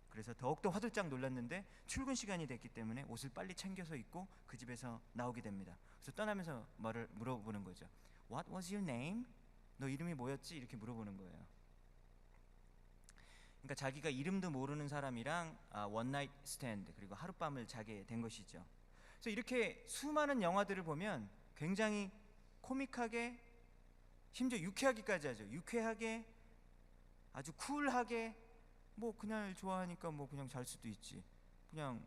그래서 더욱더 화들짝 놀랐는데 출근 시간이 됐기 때문에 옷을 빨리 챙겨서 입고 그 집에서 나오게 됩니다. 그래서 떠나면서 말을 물어보는 거죠. What was your name? 너 이름이 뭐였지? 이렇게 물어보는 거예요. 그러니까 자기가 이름도 모르는 사람이랑 원 나잇 스탠드, 그리고 하룻밤을 자게 된 것이죠. 그래서 이렇게 수많은 영화들을 보면 굉장히 코믹하게, 심지어 유쾌하기까지 하죠. 유쾌하게, 아주 쿨하게, 뭐 그냥 좋아하니까 뭐 그냥 잘 수도 있지, 그냥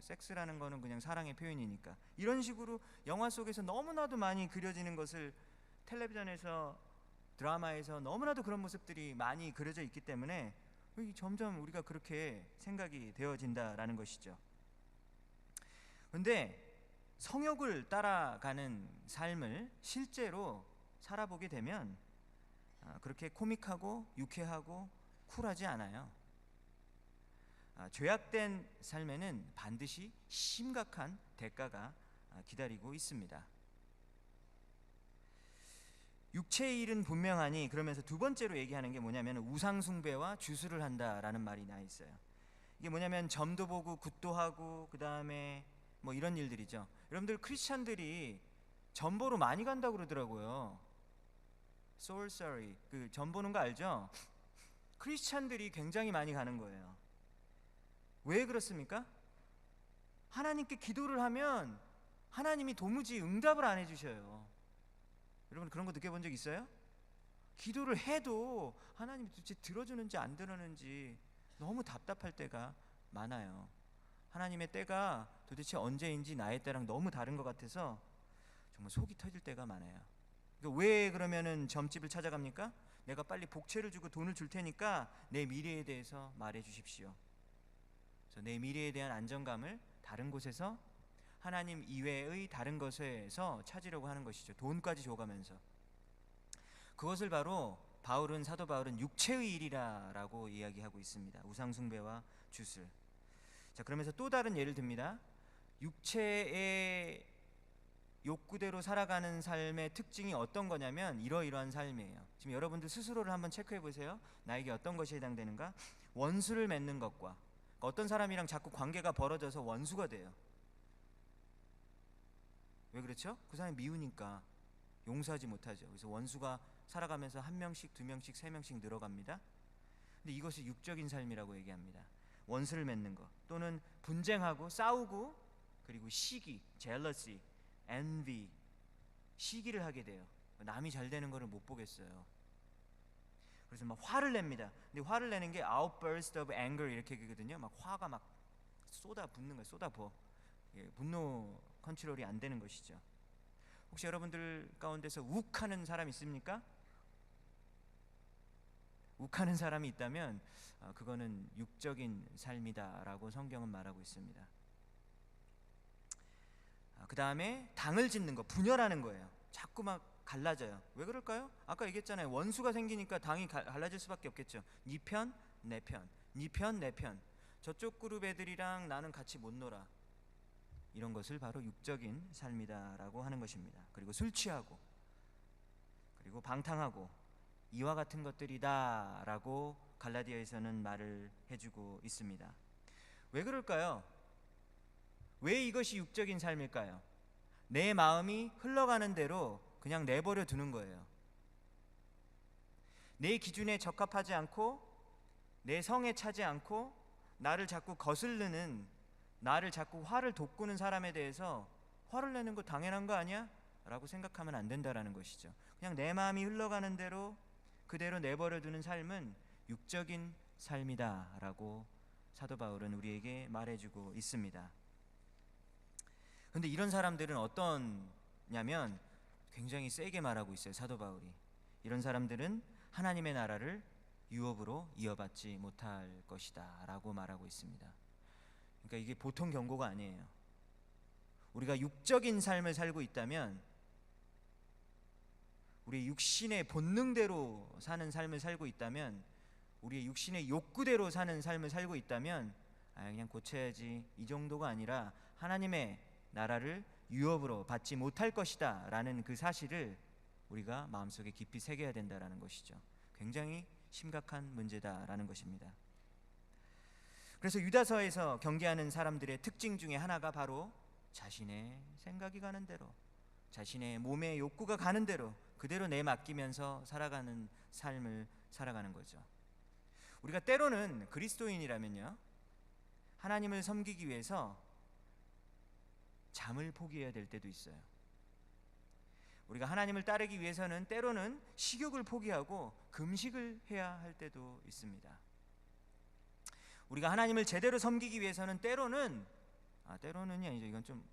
섹스라는 거는 그냥 사랑의 표현이니까, 이런 식으로 영화 속에서 너무나도 많이 그려지는 것을 텔레비전에서, 드라마에서 너무나도 그런 모습들이 많이 그려져 있기 때문에 점점 우리가 그렇게 생각이 되어진다라는 것이죠. 근데 성욕을 따라가는 삶을 실제로 살아보게 되면 그렇게 코믹하고 유쾌하고 쿨하지 않아요. 죄악된 삶에는 반드시 심각한 대가가 기다리고 있습니다. 육체의 일은 분명하니, 그러면서 두 번째로 얘기하는 게 뭐냐면 우상숭배와 주술을 한다라는 말이 나 있어요. 이게 뭐냐면 점도 보고 굿도 하고 그 다음에 뭐 이런 일들이죠. 여러분들 크리스찬들이 점 보러 많이 간다고 그러더라고요. sorcery, 그 점 보는 거 알죠? 크리스찬들이 굉장히 많이 가는 거예요. 왜 그렇습니까? 하나님께 기도를 하면 하나님이 도무지 응답을 안 해주셔요. 여러분 그런 거 느껴본 적 있어요? 기도를 해도 하나님이 도대체 들어주는지 안 들어주는지 너무 답답할 때가 많아요. 하나님의 때가 도대체 언제인지 나의 때랑 너무 다른 것 같아서 정말 속이 터질 때가 많아요. 그러니까 왜 그러면은 점집을 찾아갑니까? 내가 빨리 복채를 주고 돈을 줄 테니까 내 미래에 대해서 말해 주십시오. 그래서 내 미래에 대한 안정감을 다른 곳에서, 하나님 이외의 다른 것에서 찾으려고 하는 것이죠. 돈까지 줘가면서. 그것을 바로 사도 바울은 육체의 일이라고 이야기하고 있습니다. 우상숭배와 주술. 자, 그러면서 또 다른 예를 듭니다. 육체의 욕구대로 살아가는 삶의 특징이 어떤 거냐면 이러이러한 삶이에요. 지금 여러분들 스스로를 한번 체크해 보세요. 나에게 어떤 것이 해당되는가? 원수를 맺는 것과, 어떤 사람이랑 자꾸 관계가 벌어져서 원수가 돼요. 왜 그렇죠? 그 사람이 미우니까 용서하지 못하죠. 그래서 원수가 살아가면서 한 명씩, 두 명씩, 세 명씩 늘어갑니다. 근데 이것이 육적인 삶이라고 얘기합니다. 원수를 맺는 것, 또는 분쟁하고 싸우고, 그리고 시기, jealousy, envy, 시기를 하게 돼요. 남이 잘 되는 거를 못 보겠어요. 그래서 막 화를 냅니다. 근데 화를 내는 게 outburst of anger 이렇게 얘기거든요. 막 화가 막 쏟아붓는 거예요. 쏟아부어. 분노 컨트롤이 안 되는 것이죠. 혹시 여러분들 가운데서 욱하는 사람 있습니까? 욱하는 사람이 있다면 그거는 육적인 삶이다라고 성경은 말하고 있습니다. 그 다음에 당을 짓는 거, 분열하는 거예요. 자꾸 막 갈라져요. 왜 그럴까요? 아까 얘기했잖아요. 원수가 생기니까 당이 갈라질 수밖에 없겠죠. 네 편, 내 편, 네 편, 내 편. 저쪽 그룹 애들이랑 나는 같이 못 놀아. 이런 것을 바로 육적인 삶이다라고 하는 것입니다. 그리고 술 취하고, 그리고 방탕하고, 이와 같은 것들이다라고 갈라디아에서는 말을 해주고 있습니다. 왜 그럴까요? 왜 이것이 육적인 삶일까요? 내 마음이 흘러가는 대로 그냥 내버려 두는 거예요. 내 기준에 적합하지 않고, 내 성에 차지 않고, 나를 자꾸 거슬르는, 나를 자꾸 화를 돋구는 사람에 대해서 화를 내는 거 당연한 거 아니야? 라고 생각하면 안 된다라는 것이죠. 그냥 내 마음이 흘러가는 대로 그대로 내버려 두는 삶은 육적인 삶이다 라고 사도 바울은 우리에게 말해주고 있습니다. 그런데 이런 사람들은 어떠냐면 굉장히 세게 말하고 있어요. 사도 바울이 이런 사람들은 하나님의 나라를 유업으로 이어받지 못할 것이다 라고 말하고 있습니다. 그러니까 이게 보통 경고가 아니에요. 우리가 육적인 삶을 살고 있다면, 우리의 육신의 본능대로 사는 삶을 살고 있다면, 우리의 육신의 욕구대로 사는 삶을 살고 있다면 그냥 고쳐야지 이 정도가 아니라 하나님의 나라를 유업으로 받지 못할 것이다 라는 그 사실을 우리가 마음속에 깊이 새겨야 된다라는 것이죠. 굉장히 심각한 문제다라는 것입니다. 그래서 유다서에서 경계하는 사람들의 특징 중에 하나가 바로 자신의 생각이 가는 대로, 자신의 몸의 욕구가 가는 대로 그대로 내맡기면서 살아가는 삶을 살아가는 거죠. 우리가 때로는 그리스도인이라면요, 하나님을 섬기기 위해서 잠을 포기해야 될 때도 있어요. 우리가 하나님을 따르기 위해서는 때로는 식욕을 포기하고 금식을 해야 할 때도 있습니다. 우리가 하나님을 제대로 섬기기 위해서는 때로는이 아니죠. 이건 좀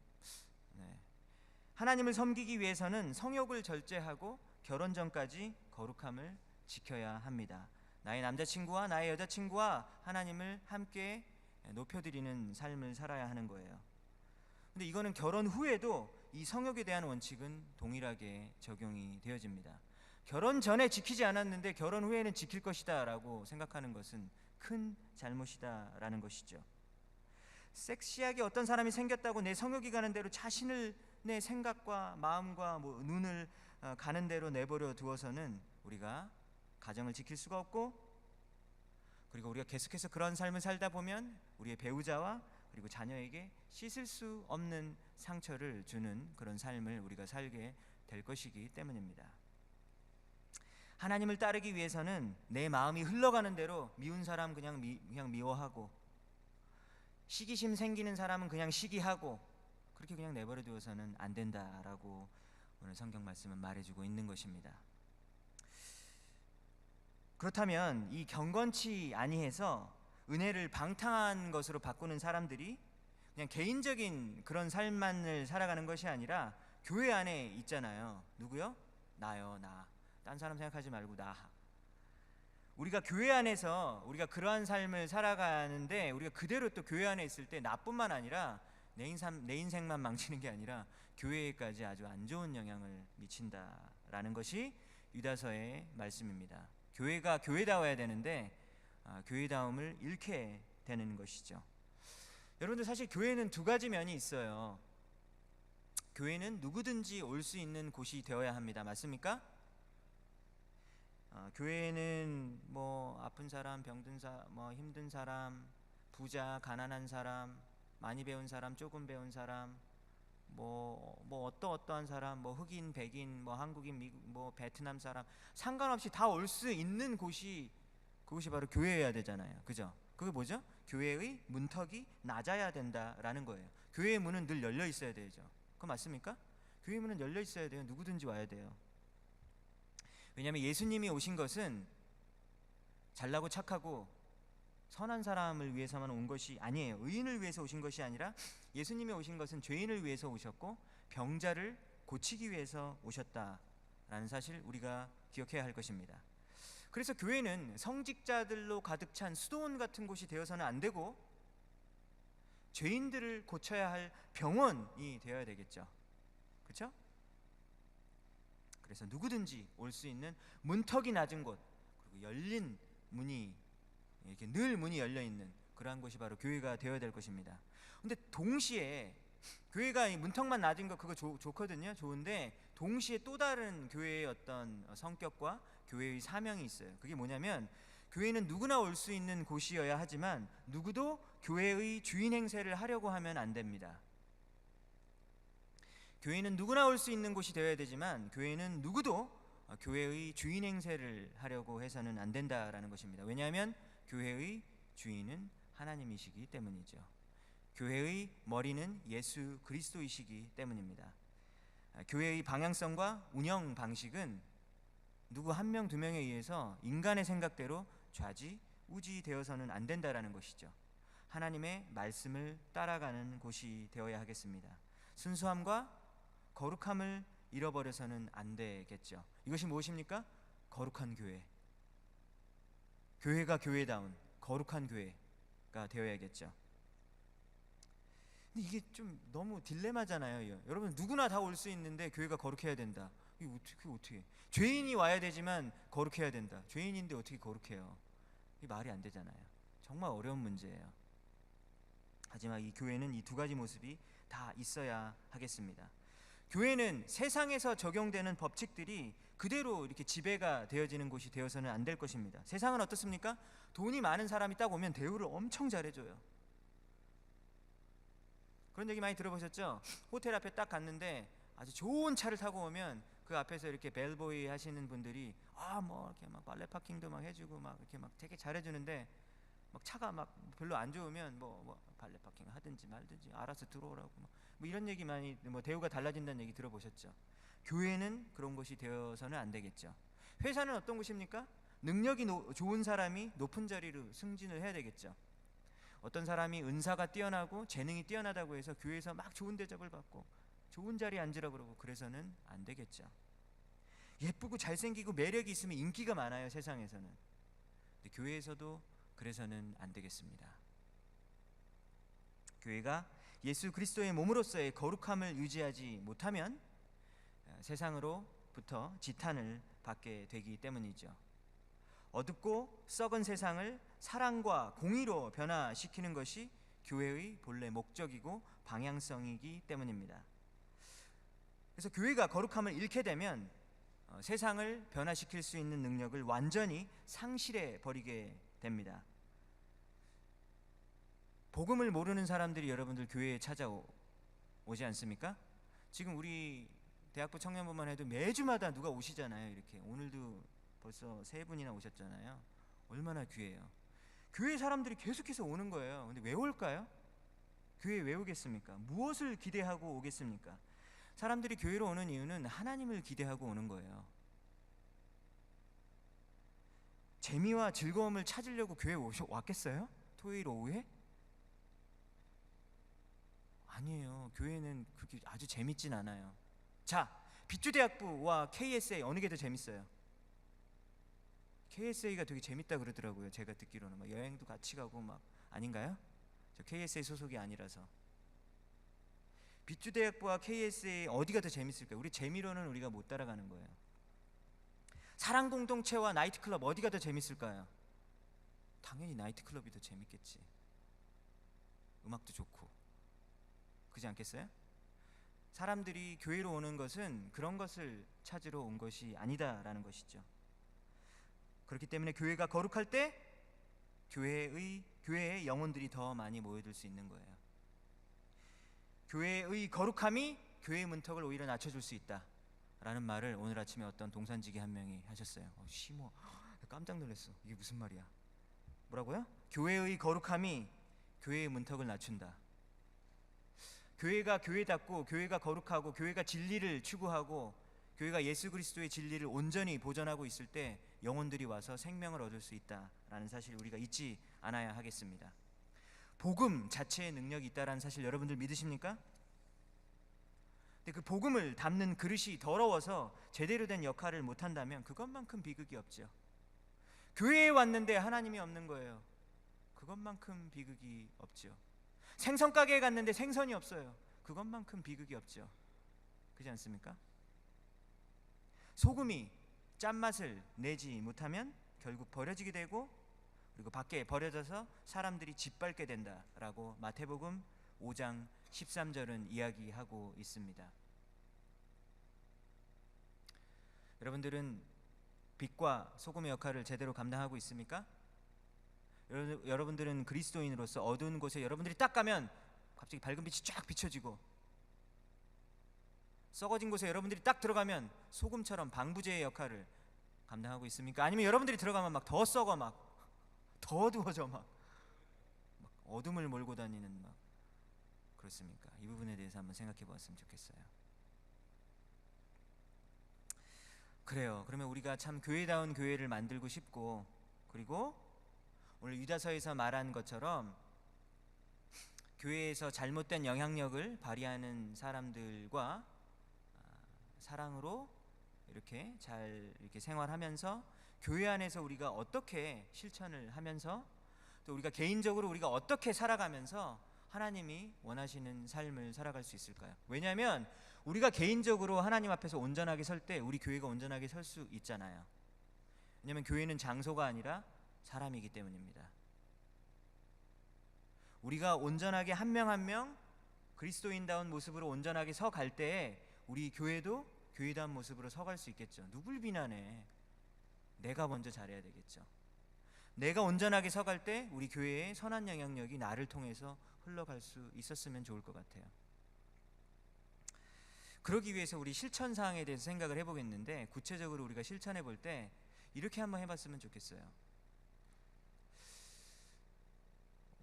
하나님을 섬기기 위해서는 성욕을 절제하고 결혼 전까지 거룩함을 지켜야 합니다. 나의 남자친구와 나의 여자친구와 하나님을 함께 높여드리는 삶을 살아야 하는 거예요. 근데 이거는 결혼 후에도 이 성욕에 대한 원칙은 동일하게 적용이 되어집니다. 결혼 전에 지키지 않았는데 결혼 후에는 지킬 것이다 라고 생각하는 것은 큰 잘못이다라는 것이죠. 섹시하게 어떤 사람이 생겼다고 내 성욕이 가는 대로 자신을 내 생각과 마음과 눈을 가는 대로 내버려 두어서는 우리가 가정을 지킬 수가 없고, 그리고 우리가 계속해서 그런 삶을 살다 보면 우리의 배우자와 그리고 자녀에게 씻을 수 없는 상처를 주는 그런 삶을 우리가 살게 될 것이기 때문입니다. 하나님을 따르기 위해서는 내 마음이 흘러가는 대로 미운 사람 그냥 미워하고, 시기심 생기는 사람은 그냥 시기하고, 그렇게 그냥 내버려 두어서는 안 된다라고 오늘 성경 말씀은 말해주고 있는 것입니다. 그렇다면 이 경건치 아니해서 은혜를 방탕한 것으로 바꾸는 사람들이 그냥 개인적인 그런 삶만을 살아가는 것이 아니라 교회 안에 있잖아요. 누구요? 나요, 나. 딴 사람 생각하지 말고 나. 우리가 교회 안에서 우리가 그러한 삶을 살아가는데, 우리가 그대로 또 교회 안에 있을 때 나뿐만 아니라 내 인생만 망치는 게 아니라 교회에까지 아주 안 좋은 영향을 미친다라는 것이 유다서의 말씀입니다. 교회가 교회다워야 되는데 교회다움을 잃게 되는 것이죠. 여러분들, 사실 교회는 두 가지 면이 있어요. 교회는 누구든지 올 수 있는 곳이 되어야 합니다. 맞습니까? 교회는 아픈 사람, 병든 사람, 힘든 사람, 부자, 가난한 사람, 많이 배운 사람, 조금 배운 사람, 어떠한 사람, 흑인, 백인, 한국인, 미국, 베트남 사람, 상관없이 다 올 수 있는 그곳이 바로 교회여야 되잖아요. 그죠? 그게 뭐죠? 교회의 문턱이 낮아야 된다라는 거예요. 교회의 문은 늘 열려 있어야 되죠. 그거 맞습니까? 교회의 문은 열려 있어야 돼요. 누구든지 와야 돼요. 왜냐하면 예수님이 오신 것은 잘나고 착하고 선한 사람을 위해서만 온 것이 아니에요. 의인을 위해서 오신 것이 아니라 예수님이 오신 것은 죄인을 위해서 오셨고 병자를 고치기 위해서 오셨다라는 사실 우리가 기억해야 할 것입니다. 그래서 교회는 성직자들로 가득 찬 수도원 같은 곳이 되어서는 안 되고 죄인들을 고쳐야 할 병원이 되어야 되겠죠. 그렇죠? 그래서 누구든지 올 수 있는 문턱이 낮은 곳, 그리고 열린 문이, 이렇게 늘 문이 열려 있는 그러한 곳이 바로 교회가 되어야 될 것입니다. 근데 동시에 교회가 이 문턱만 낮은 거 그거 좋거든요. 좋은데 동시에 또 다른 교회의 어떤 성격과 교회의 사명이 있어요. 그게 뭐냐면, 교회는 누구나 올 수 있는 곳이어야 하지만 누구도 교회의 주인 행세를 하려고 하면 안 됩니다. 교회는 누구나 올 수 있는 곳이 되어야 되지만 교회는 누구도 교회의 주인 행세를 하려고 해서는 안 된다라는 것입니다. 왜냐하면 교회의 주인은 하나님이시기 때문이죠. 교회의 머리는 예수 그리스도이시기 때문입니다. 교회의 방향성과 운영 방식은 누구 한 명, 두 명에 의해서 인간의 생각대로 좌지우지 되어서는 안 된다라는 것이죠. 하나님의 말씀을 따라가는 곳이 되어야 하겠습니다. 순수함과 거룩함을 잃어버려서는 안 되겠죠. 이것이 무엇입니까? 거룩한 교회. 교회가 교회다운 거룩한 교회가 되어야겠죠. 근데 이게 좀 너무 딜레마잖아요. 여러분, 누구나 다 올 수 있는데 교회가 거룩해야 된다. 이게 어떻게? 죄인이 와야 되지만 거룩해야 된다. 죄인인데 어떻게 거룩해요? 이 말이 안 되잖아요. 정말 어려운 문제예요. 하지만 이 교회는 이 두 가지 모습이 다 있어야 하겠습니다. 교회는 세상에서 적용되는 법칙들이 그대로 이렇게 지배가 되어지는 곳이 되어서는 안 될 것입니다. 세상은 어떻습니까? 돈이 많은 사람이 딱 오면 대우를 엄청 잘해줘요. 그런 얘기 많이 들어보셨죠? 호텔 앞에 딱 갔는데 아주 좋은 차를 타고 오면 그 앞에서 이렇게 벨보이 하시는 분들이 뭐 이렇게 막 발레 파킹도 막 해주고 막 이렇게 막 되게 잘해주는데, 막 차가 막 별로 안 좋으면 뭐 발레 파킹 하든지 말든지 알아서 들어오라고 뭐 이런 얘기 많이, 뭐 대우가 달라진다는 얘기 들어보셨죠? 교회는 그런 곳이 되어서는 안 되겠죠. 회사는 어떤 곳입니까? 능력이 좋은 사람이 높은 자리로 승진을 해야 되겠죠. 어떤 사람이 은사가 뛰어나고 재능이 뛰어나다고 해서 교회에서 막 좋은 대접을 받고 좋은 자리에 앉으라고 그러고 그래서는 안 되겠죠. 예쁘고 잘생기고 매력이 있으면 인기가 많아요, 세상에서는. 근데 교회에서도 그래서는 안 되겠습니다. 교회가 예수 그리스도의 몸으로서의 거룩함을 유지하지 못하면 세상으로부터 지탄을 받게 되기 때문이죠. 어둡고 썩은 세상을 사랑과 공의로 변화시키는 것이 교회의 본래 목적이고 방향성이기 때문입니다. 그래서 교회가 거룩함을 잃게 되면 세상을 변화시킬 수 있는 능력을 완전히 상실해 버리게 됩니다. 복음을 모르는 사람들이 여러분들 교회에 찾아오지 않습니까? 지금 우리 대학부 청년부만 해도 매주마다 누가 오시잖아요. 이렇게 오늘도 벌써 3분이나 오셨잖아요. 얼마나 귀해요. 교회 사람들이 계속해서 오는 거예요. 근데 왜 올까요? 교회에 왜 오겠습니까? 무엇을 기대하고 오겠습니까? 사람들이 교회로 오는 이유는 하나님을 기대하고 오는 거예요. 재미와 즐거움을 찾으려고 교회에 왔겠어요? 토요일 오후에? 아니에요. 교회는 그렇게 아주 재밌진 않아요. 자, 비주대학부와 KSA 어느 게 더 재밌어요? KSA가 되게 재밌다 그러더라고요. 제가 듣기로는 막 여행도 같이 가고 막, 아닌가요? 저 KSA 소속이 아니라서. 비주대학부와 KSA 어디가 더 재밌을까요? 우리 재미로는 우리가 못 따라가는 거예요. 사랑공동체와 나이트클럽 어디가 더 재밌을까요? 당연히 나이트클럽이 더 재밌겠지. 음악도 좋고. 그렇지 않겠어요? 사람들이 교회로 오는 것은 그런 것을 찾으러 온 것이 아니다라는 것이죠. 그렇기 때문에 교회가 거룩할 때 교회의 영혼들이 더 많이 모여들 수 있는 거예요. 교회의 거룩함이 교회의 문턱을 오히려 낮춰줄 수 있다라는 말을 오늘 아침에 어떤 동산지기 한 명이 하셨어요. 심어, 깜짝 놀랐어. 이게 무슨 말이야? 뭐라고요? 교회의 거룩함이 교회의 문턱을 낮춘다. 교회가 교회답고 교회가 거룩하고 교회가 진리를 추구하고 교회가 예수 그리스도의 진리를 온전히 보존하고 있을 때 영혼들이 와서 생명을 얻을 수 있다라는 사실 우리가 잊지 않아야 하겠습니다. 복음 자체의 능력이 있다라는 사실 여러분들 믿으십니까? 근데 그 복음을 담는 그릇이 더러워서 제대로 된 역할을 못한다면 그것만큼 비극이 없죠. 교회에 왔는데 하나님이 없는 거예요. 그것만큼 비극이 없죠. 생선가게에 갔는데 생선이 없어요. 그것만큼 비극이 없죠. 그렇지 않습니까? 소금이 짠맛을 내지 못하면 결국 버려지게 되고 그리고 밖에 버려져서 사람들이 짓밟게 된다라고 마태복음 5장 13절은 이야기하고 있습니다. 여러분들은 빛과 소금의 역할을 제대로 감당하고 있습니까? 여러분들은 그리스도인으로서 어두운 곳에 여러분들이 딱 가면 갑자기 밝은 빛이 쫙 비춰지고, 썩어진 곳에 여러분들이 딱 들어가면 소금처럼 방부제의 역할을 감당하고 있습니까? 아니면 여러분들이 들어가면 막 더 썩어, 막 더 어두워져, 막 어둠을 몰고 다니는 막 그렇습니까? 이 부분에 대해서 한번 생각해 보았으면 좋겠어요. 그래요. 그러면 우리가 참 교회다운 교회를 만들고 싶고, 그리고 오늘 유다서에서 말한 것처럼 교회에서 잘못된 영향력을 발휘하는 사람들과 사랑으로 이렇게 잘 이렇게 생활하면서 교회 안에서 우리가 어떻게 실천을 하면서 또 우리가 개인적으로 우리가 어떻게 살아가면서 하나님이 원하시는 삶을 살아갈 수 있을까요? 왜냐하면 우리가 개인적으로 하나님 앞에서 온전하게 설 때 우리 교회가 온전하게 설 수 있잖아요. 왜냐하면 교회는 장소가 아니라 사람이기 때문입니다. 우리가 온전하게 한 명 한 명 그리스도인다운 모습으로 온전하게 서 갈 때에 우리 교회도 교회다운 모습으로 서갈 수 있겠죠. 누굴 비난해? 내가 먼저 잘해야 되겠죠. 내가 온전하게 서갈 때 우리 교회의 선한 영향력이 나를 통해서 흘러갈 수 있었으면 좋을 것 같아요. 그러기 위해서 우리 실천 사항에 대해서 생각을 해보겠는데, 구체적으로 우리가 실천해 볼 때 이렇게 한번 해봤으면 좋겠어요.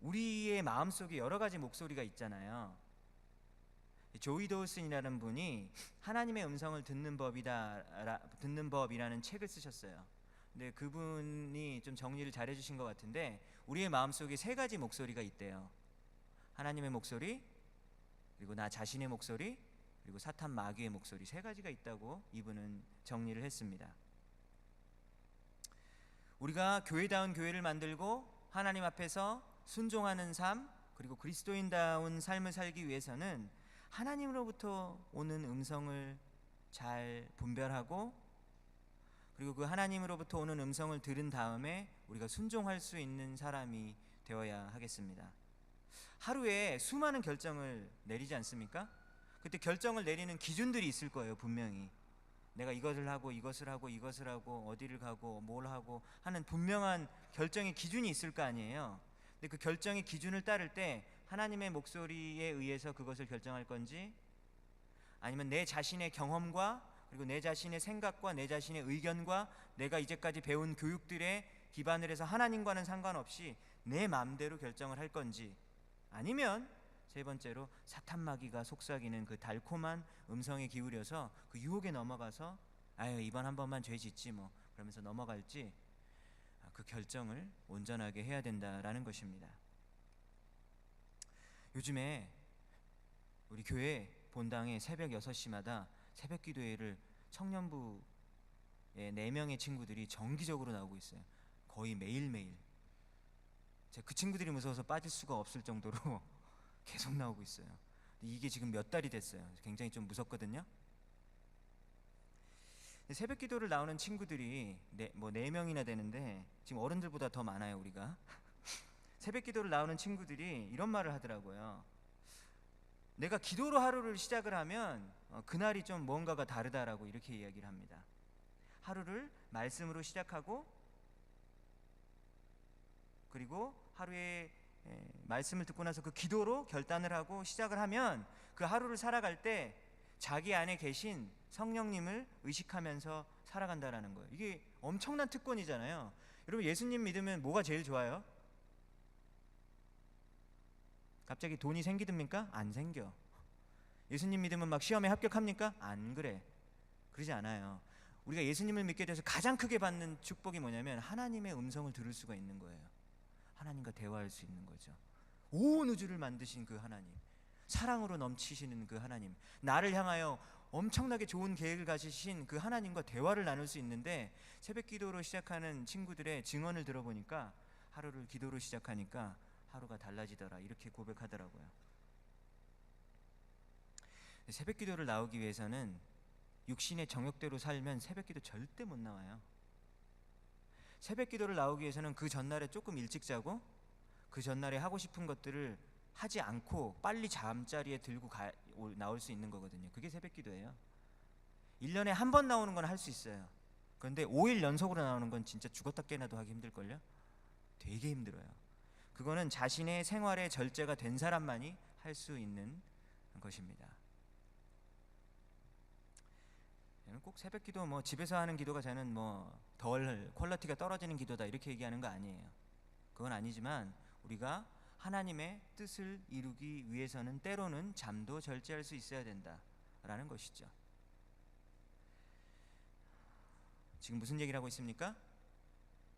우리의 마음속에 여러 가지 목소리가 있잖아요. 조이 도우슨이라는 분이 하나님의 음성을 듣는 법이라는 책을 쓰셨어요. 근데 그분이 좀 정리를 잘 해주신 것 같은데, 우리의 마음속에 세 가지 목소리가 있대요. 하나님의 목소리, 그리고 나 자신의 목소리, 그리고 사탄 마귀의 목소리, 세 가지가 있다고 이분은 정리를 했습니다. 우리가 교회다운 교회를 만들고 하나님 앞에서 순종하는 삶, 그리고 그리스도인다운 삶을 살기 위해서는 하나님으로부터 오는 음성을 잘 분별하고, 그리고 그 하나님으로부터 오는 음성을 들은 다음에 우리가 순종할 수 있는 사람이 되어야 하겠습니다. 하루에 수많은 결정을 내리지 않습니까? 그때 결정을 내리는 기준들이 있을 거예요. 분명히 내가 이것을 하고 이것을 하고 이것을 하고 어디를 가고 뭘 하고 하는 분명한 결정의 기준이 있을 거 아니에요. 근데 그 결정의 기준을 따를 때 하나님의 목소리에 의해서 그것을 결정할 건지, 아니면 내 자신의 경험과 그리고 내 자신의 생각과 내 자신의 의견과 내가 이제까지 배운 교육들에 기반을 해서 하나님과는 상관없이 내 마음대로 결정을 할 건지, 아니면 세 번째로 사탄 마귀가 속삭이는 그 달콤한 음성에 기울여서 그 유혹에 넘어가서 아유 이번 한 번만 죄 짓지 뭐 그러면서 넘어갈지, 그 결정을 온전하게 해야 된다라는 것입니다. 요즘에 우리 교회 본당에 새벽 6시마다 새벽 기도회를 청년부의 4명의 친구들이 정기적으로 나오고 있어요. 거의 매일매일. 제가 그 친구들이 무서워서 빠질 수가 없을 정도로 계속 나오고 있어요. 이게 지금 몇 달이 됐어요. 굉장히 좀 무섭거든요. 새벽 기도를 나오는 친구들이 4명이나 되는데 지금 어른들보다 더 많아요 우리가. 새벽 기도를 나오는 친구들이 이런 말을 하더라고요. 내가 기도로 하루를 시작을 하면 그날이 좀 뭔가가 다르다라고 이렇게 이야기를 합니다. 하루를 말씀으로 시작하고, 그리고 하루에 말씀을 듣고 나서 그 기도로 결단을 하고 시작을 하면 그 하루를 살아갈 때 자기 안에 계신 성령님을 의식하면서 살아간다라는 거예요. 이게 엄청난 특권이잖아요. 여러분 예수님 믿으면 뭐가 제일 좋아요? 갑자기 돈이 생기듭니까? 안 생겨. 예수님 믿으면 막 시험에 합격합니까? 안 그래. 그러지 않아요. 우리가 예수님을 믿게 돼서 가장 크게 받는 축복이 뭐냐면 하나님의 음성을 들을 수가 있는 거예요. 하나님과 대화할 수 있는 거죠. 온 우주를 만드신 그 하나님, 사랑으로 넘치시는 그 하나님, 나를 향하여 엄청나게 좋은 계획을 가지신 그 하나님과 대화를 나눌 수 있는데, 새벽 기도로 시작하는 친구들의 증언을 들어보니까 하루를 기도로 시작하니까 하루가 달라지더라 이렇게 고백하더라고요. 새벽 기도를 나오기 위해서는 육신의 정욕대로 살면 새벽 기도 절대 못 나와요. 새벽 기도를 나오기 위해서는 그 전날에 조금 일찍 자고 그 전날에 하고 싶은 것들을 하지 않고 빨리 잠자리에 들고 나올 수 있는 거거든요. 그게 새벽 기도예요. 1년에 한 번 나오는 건 할 수 있어요. 그런데 5일 연속으로 나오는 건 진짜 죽었다 깨나도 하기 힘들걸요? 되게 힘들어요. 그거는 자신의 생활의 절제가 된 사람만이 할 수 있는 것입니다. 꼭 새벽 기도 집에서 하는 기도가 저는 덜 퀄리티가 떨어지는 기도다 이렇게 얘기하는 거 아니에요. 그건 아니지만 우리가 하나님의 뜻을 이루기 위해서는 때로는 잠도 절제할 수 있어야 된다라는 것이죠. 지금 무슨 얘기를 하고 있습니까?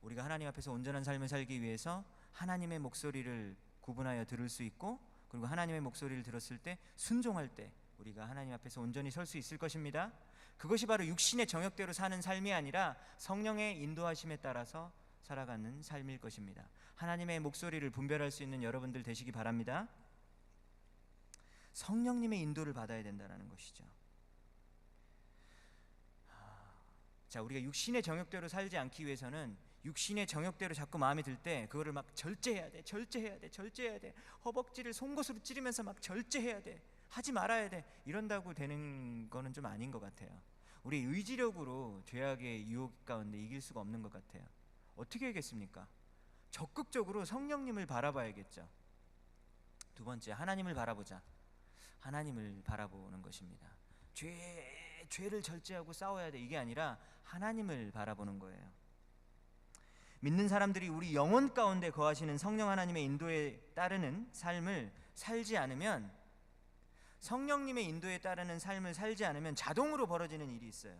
우리가 하나님 앞에서 온전한 삶을 살기 위해서 하나님의 목소리를 구분하여 들을 수 있고, 그리고 하나님의 목소리를 들었을 때 순종할 때 우리가 하나님 앞에서 온전히 설 수 있을 것입니다. 그것이 바로 육신의 정욕대로 사는 삶이 아니라 성령의 인도하심에 따라서 살아가는 삶일 것입니다. 하나님의 목소리를 분별할 수 있는 여러분들 되시기 바랍니다. 성령님의 인도를 받아야 된다는 것이죠. 자, 우리가 육신의 정욕대로 살지 않기 위해서는 육신의 정욕대로 자꾸 마음이 들 때 그거를 막 절제해야 돼. 허벅지를 송곳으로 찌르면서 막 절제해야 돼. 하지 말아야 돼. 이런다고 되는 거는 좀 아닌 것 같아요. 우리 의지력으로 죄악의 유혹 가운데 이길 수가 없는 것 같아요. 어떻게 하겠습니까? 적극적으로 성령님을 바라봐야겠죠. 두 번째, 하나님을 바라보자. 하나님을 바라보는 것입니다. 죄를 절제하고 싸워야 돼, 이게 아니라 하나님을 바라보는 거예요. 믿는 사람들이 우리 영혼 가운데 거하시는 성령 하나님의 인도에 따르는 삶을 살지 않으면, 성령님의 인도에 따르는 삶을 살지 않으면 자동으로 벌어지는 일이 있어요.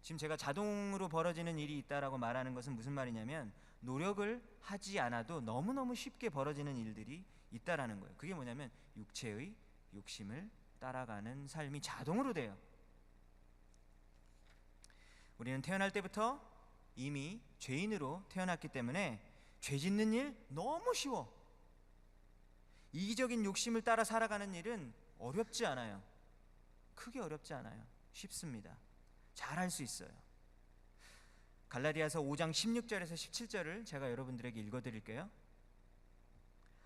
지금 제가 자동으로 벌어지는 일이 있다라고 말하는 것은 무슨 말이냐면, 노력을 하지 않아도 너무너무 쉽게 벌어지는 일들이 있다라는 거예요. 그게 뭐냐면 육체의 욕심을 따라가는 삶이 자동으로 돼요. 우리는 태어날 때부터 이미 죄인으로 태어났기 때문에 죄 짓는 일 너무 쉬워. 이기적인 욕심을 따라 살아가는 일은 어렵지 않아요. 크게 어렵지 않아요. 쉽습니다. 잘할 수 있어요. 갈라디아서 5장 16절에서 17절을 제가 여러분들에게 읽어드릴게요.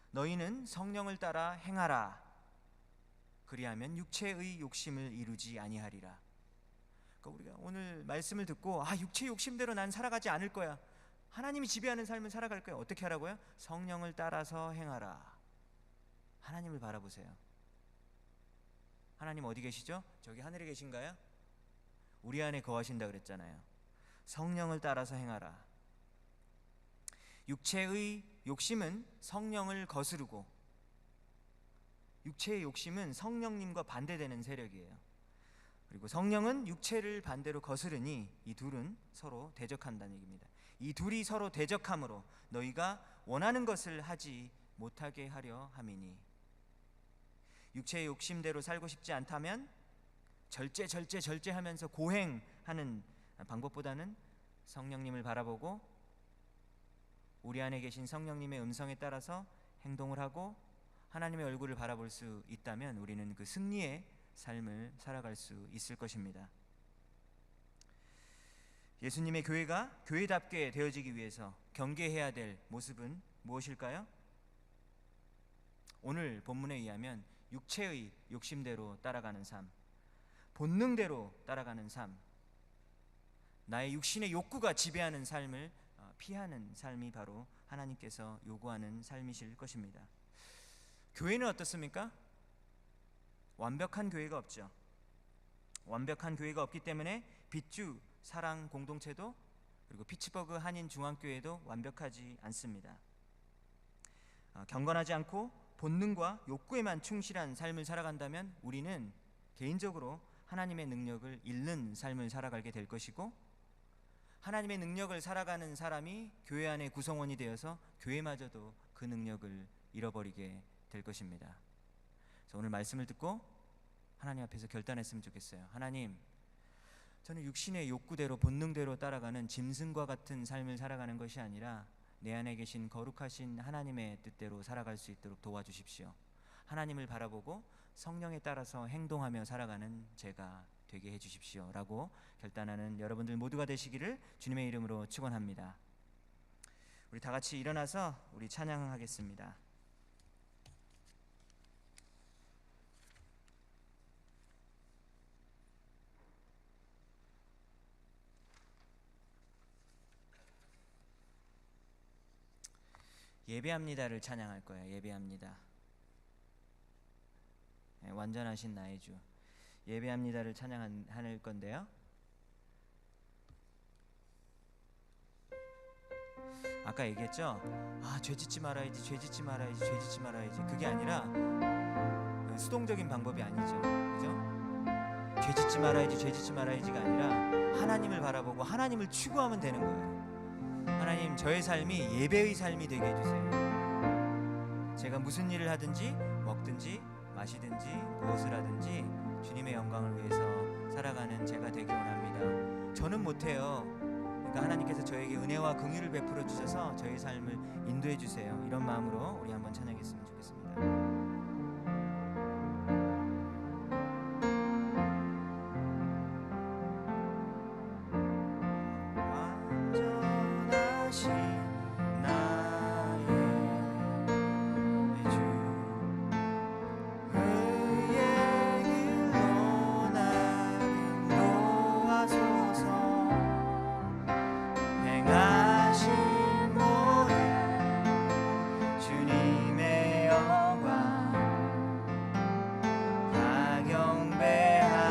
너희는 성령을 따라 행하라. 그리하면 육체의 욕심을 이루지 아니하리라. 그러니까 우리가 오늘 말씀을 듣고 육체 욕심대로 난 살아가지 않을 거야, 하나님이 지배하는 삶을 살아갈 거야. 어떻게 하라고요? 성령을 따라서 행하라. 하나님을 바라보세요. 하나님 어디 계시죠? 저기 하늘에 계신가요? 우리 안에 거하신다 그랬잖아요. 성령을 따라서 행하라. 육체의 욕심은 성령을 거스르고, 육체의 욕심은 성령님과 반대되는 세력이에요. 그리고 성령은 육체를 반대로 거스르니 이 둘은 서로 대적한다는 얘기입니다. 이 둘이 서로 대적함으로 너희가 원하는 것을 하지 못하게 하려 함이니. 육체의 욕심대로 살고 싶지 않다면 절제하면서 고행하는 방법보다는 성령님을 바라보고 우리 안에 계신 성령님의 음성에 따라서 행동을 하고 하나님의 얼굴을 바라볼 수 있다면 우리는 그 승리의 삶을 살아갈 수 있을 것입니다. 예수님의 교회가 교회답게 되어지기 위해서 경계해야 될 모습은 무엇일까요? 오늘 본문에 의하면 육체의 욕심대로 따라가는 삶, 본능대로 따라가는 삶, 나의 육신의 욕구가 지배하는 삶을 피하는 삶이 바로 하나님께서 요구하는 삶이실 것입니다. 교회는 어떻습니까? 완벽한 교회가 없죠. 완벽한 교회가 없기 때문에 빗주 사랑 공동체도, 그리고 피츠버그 한인 중앙교회도 완벽하지 않습니다. 경건하지 않고 본능과 욕구에만 충실한 삶을 살아간다면 우리는 개인적으로 하나님의 능력을 잃는 삶을 살아가게 될 것이고, 하나님의 능력을 살아가는 사람이 교회 안의 구성원이 되어서 교회마저도 그 능력을 잃어버리게 될 것입니다. 그래서 오늘 말씀을 듣고 하나님 앞에서 결단했으면 좋겠어요. 하나님, 저는 육신의 욕구대로 본능대로 따라가는 짐승과 같은 삶을 살아가는 것이 아니라 내 안에 계신 거룩하신 하나님의 뜻대로 살아갈 수 있도록 도와주십시오. 하나님을 바라보고 성령에 따라서 행동하며 살아가는 제가 되게 해주십시오 라고 결단하는 여러분들 모두가 되시기를 주님의 이름으로 축원합니다. 우리 다 같이 일어나서 우리 찬양하겠습니다. 예배합니다를 찬양할 거예요. 예배합니다. 네, 완전하신 나의 주, 예배합니다를 찬양할 건데요. 아까 얘기했죠? 죄짓지 말아야지, 죄짓지 말아야지, 죄짓지 말아야지. 그게 아니라 수동적인 방법이 아니죠. 그죠? 죄짓지 말아야지가 아니라 하나님을 바라보고 하나님을 추구하면 되는 거예요. 하나님, 저의 삶이 예배의 삶이 되게 해주세요. 제가 무슨 일을 하든지 먹든지 마시든지 무엇을 하든지 주님의 영광을 위해서 살아가는 제가 되길 원합니다. 저는 못해요. 그러니까 하나님께서 저에게 은혜와 긍휼을 베풀어 주셔서 저의 삶을 인도해 주세요. 이런 마음으로 우리 한번 찬양했으면 좋겠습니다. 완전하신 나의 주, 의의 길로 날 인도하소서. 행하신 모든 주님의 영광 다 경배합니다.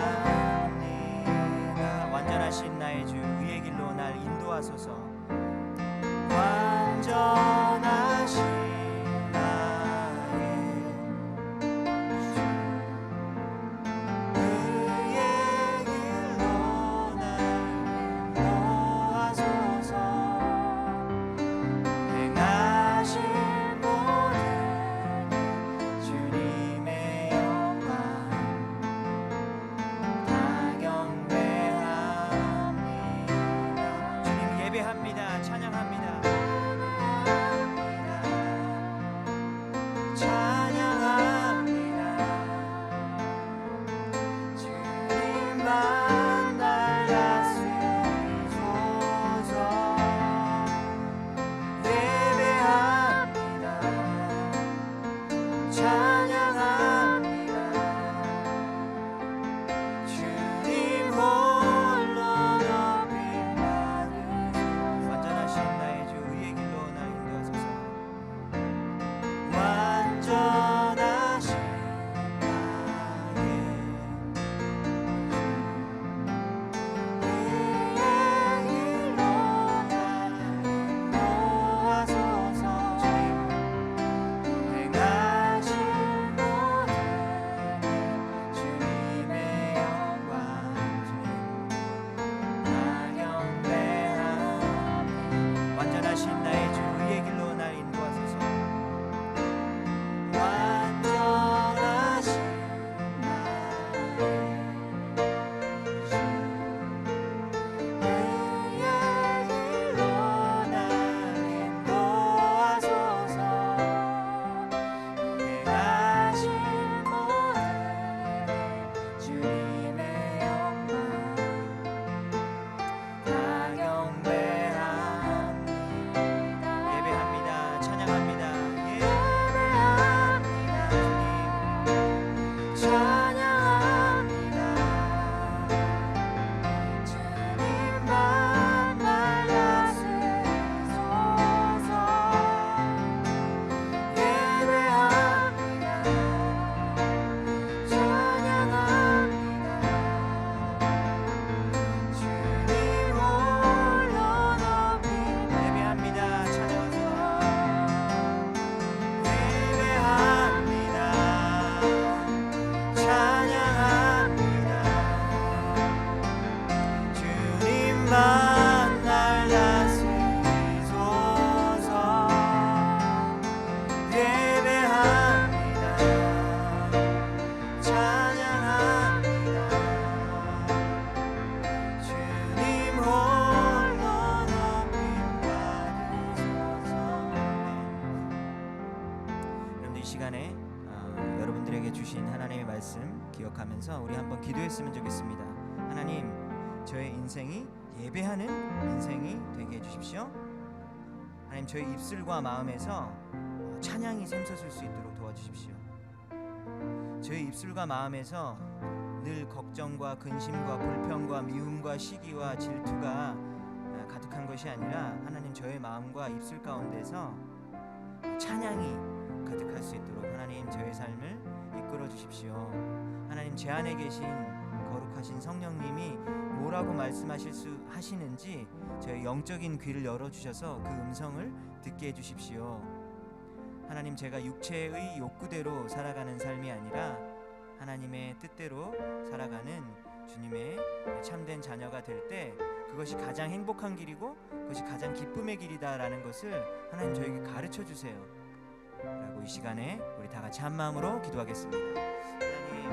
완전하신 나의 주, 의의 길로 날 인도하소서. 완전하신 나의 주, 의의 길로 날 인도하소서. 행하신 모든 주님의 영광 다 경배합니다. 주님 예배합니다. 찬양합니다. 찬양합니다. 주님만 날라쓰소서. 예배합니다. 찬양합니다. 주님 홀로 높임 받으소서. 완전하신 나의 주, 의의 길로 날 인도하소서. 완전하신 나의 여러분들에게 주신 하나님의 말씀 기억하면서 우리 한번 기도했으면 좋겠습니다. 하나님, 저의 인생이 예배하는 인생이 되게 해주십시오. 하나님, 저의 입술과 마음에서 찬양이 샘솟을 수 있도록 도와주십시오. 저의 입술과 마음에서 늘 걱정과 근심과 불평과 미움과 시기와 질투가 가득한 것이 아니라 하나님, 저의 마음과 입술 가운데서 찬양이 가득할 수 있도록 하나님, 저의 삶을 이끌어 주십시오. 하나님, 제 안에 계신 거룩하신 성령님이 뭐라고 하시는지 저의 영적인 귀를 열어주셔서 그 음성을 듣게 해주십시오. 하나님, 제가 육체의 욕구대로 살아가는 삶이 아니라 하나님의 뜻대로 살아가는 주님의 참된 자녀가 될 때 그것이 가장 행복한 길이고 그것이 가장 기쁨의 길이다라는 것을 하나님 저에게 가르쳐 주세요 라고 이 시간에 우리 다 같이 한 마음으로 기도하겠습니다. 하나님,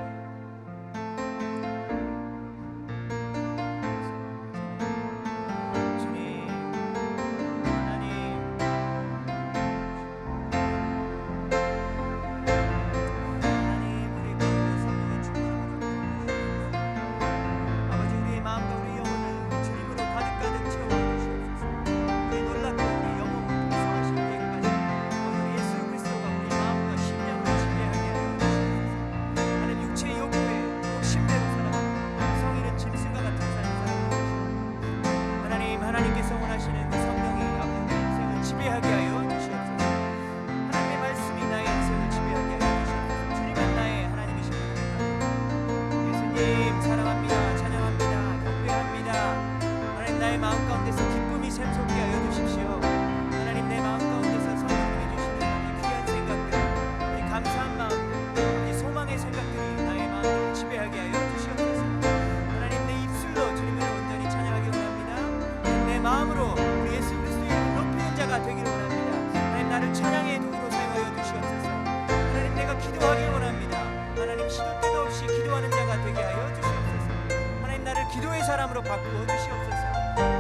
사람으로 바꾸어 주시옵소서.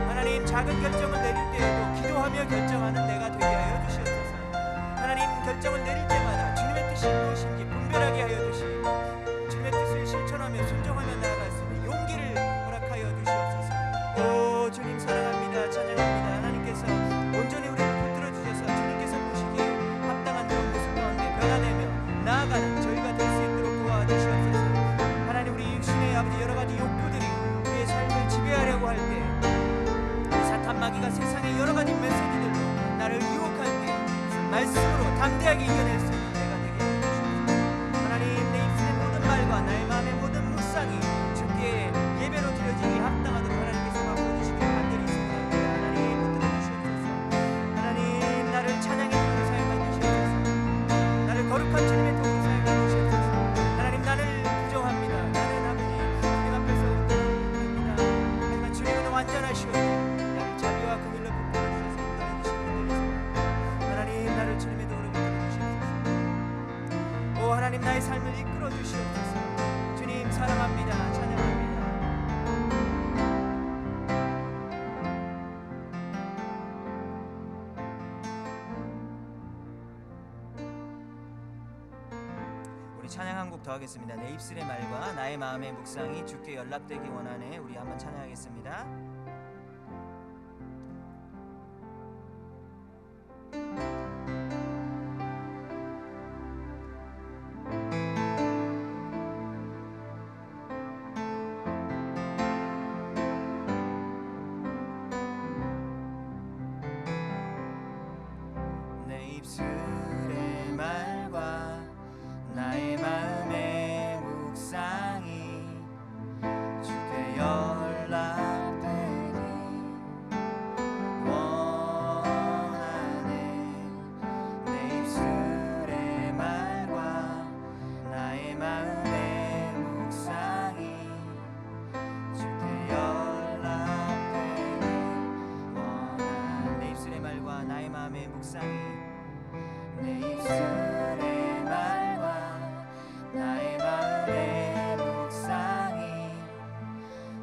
하나님, 작은 결정을 내릴 때에도 기도하며 결정하는 내가 되게 하여 주시옵소서. 하나님, 결정을 내릴 때마다 주님의 뜻이 무엇인지 분별하게 하여 주시고 주님의 뜻을 실천하며 순종하며 나아갈 수 있는 용기를 허락하여 주시옵소서. 오 주님 사랑합니다. 찬양합니다. 하나님께서 온전히 우리를 붙들어 주셔서 주님께서 보시기에 합당한 그런 모습 가운데 변화되며 나아가는 저희가 될 수 있도록 도와주시옵소서. 하나님, 우리 육신의 아버지 여러 가지 욕구들이 우리의 삶을 지배하려고 할 때 사탄 마귀가 세상의 여러 가지 메시지들로 나를 유혹할 때 말씀으로 담대하게 이겨낼 수 있는 내가 되게 해주시옵소서. 하나님, 내 입술의 모든 말과 나의 마음의 모든 묵상이 주께 예배로 드려지기 합당하도록 하나님께서 바꿔주시길 간절히 소원합니다. 하나님, 붙들어 주시옵소서. 하나님, 나를 찬양의 도구로 사용하여 주시옵소서. 나를 거룩한 주님의 도구로 사용하여 주시옵소서. 하나님, 나를 부정합니다. 나는 아버지 주님 앞에서 운동합니다. 하지만 주님은 완전하시오니 나를 자비와 긍휼로 붙들어 주셔서 인도해 주시는 분이시오. 하나님, 나를 주님의 도구로 붙들어 주시옵소서. 오 하나님, 나의 삶을 이끌어 주시옵소서. 주님 사랑합니다. 찬양합니다. 우리 찬양 한 곡 더 하겠습니다. 내 입술의 말과 나의 마음의 묵상이 주께 연락되기 원하네. 우리 한번 찬양하겠습니다. 내 입술의 말과 나의 마음의 묵상이 주께 연락되기 원하네. 내 입술의 말과 나의 마음의 묵상이 주께 연락되기 원하네. 내 입술의 말과 나의 마음의 묵상이 내 입술의 말과 나의 마음의 묵상이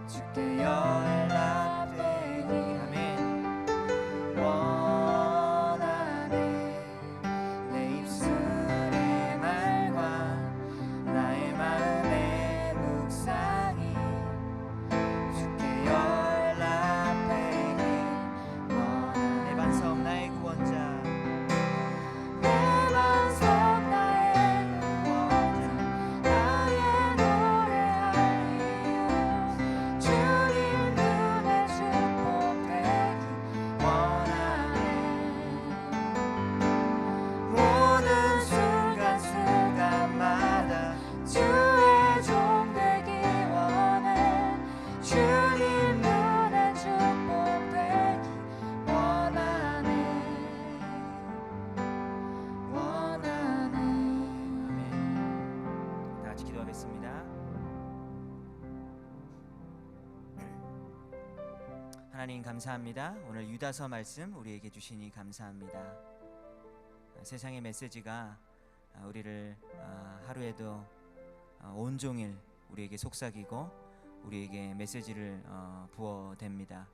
주께 연락되기 아멘 원하네. 내 입술의 말과 나의 마음의 묵상이 주께 연락되기 원하네. 내 반석 나의 구원자 주님 하나님 감사합니다. 오늘 유다서 말씀 우리에게 주시니 감사합니다. 세상의 메시지가 우리를 하루에도 온종일 우리에게 속삭이고 우리에게 메시지를 부어댑니다.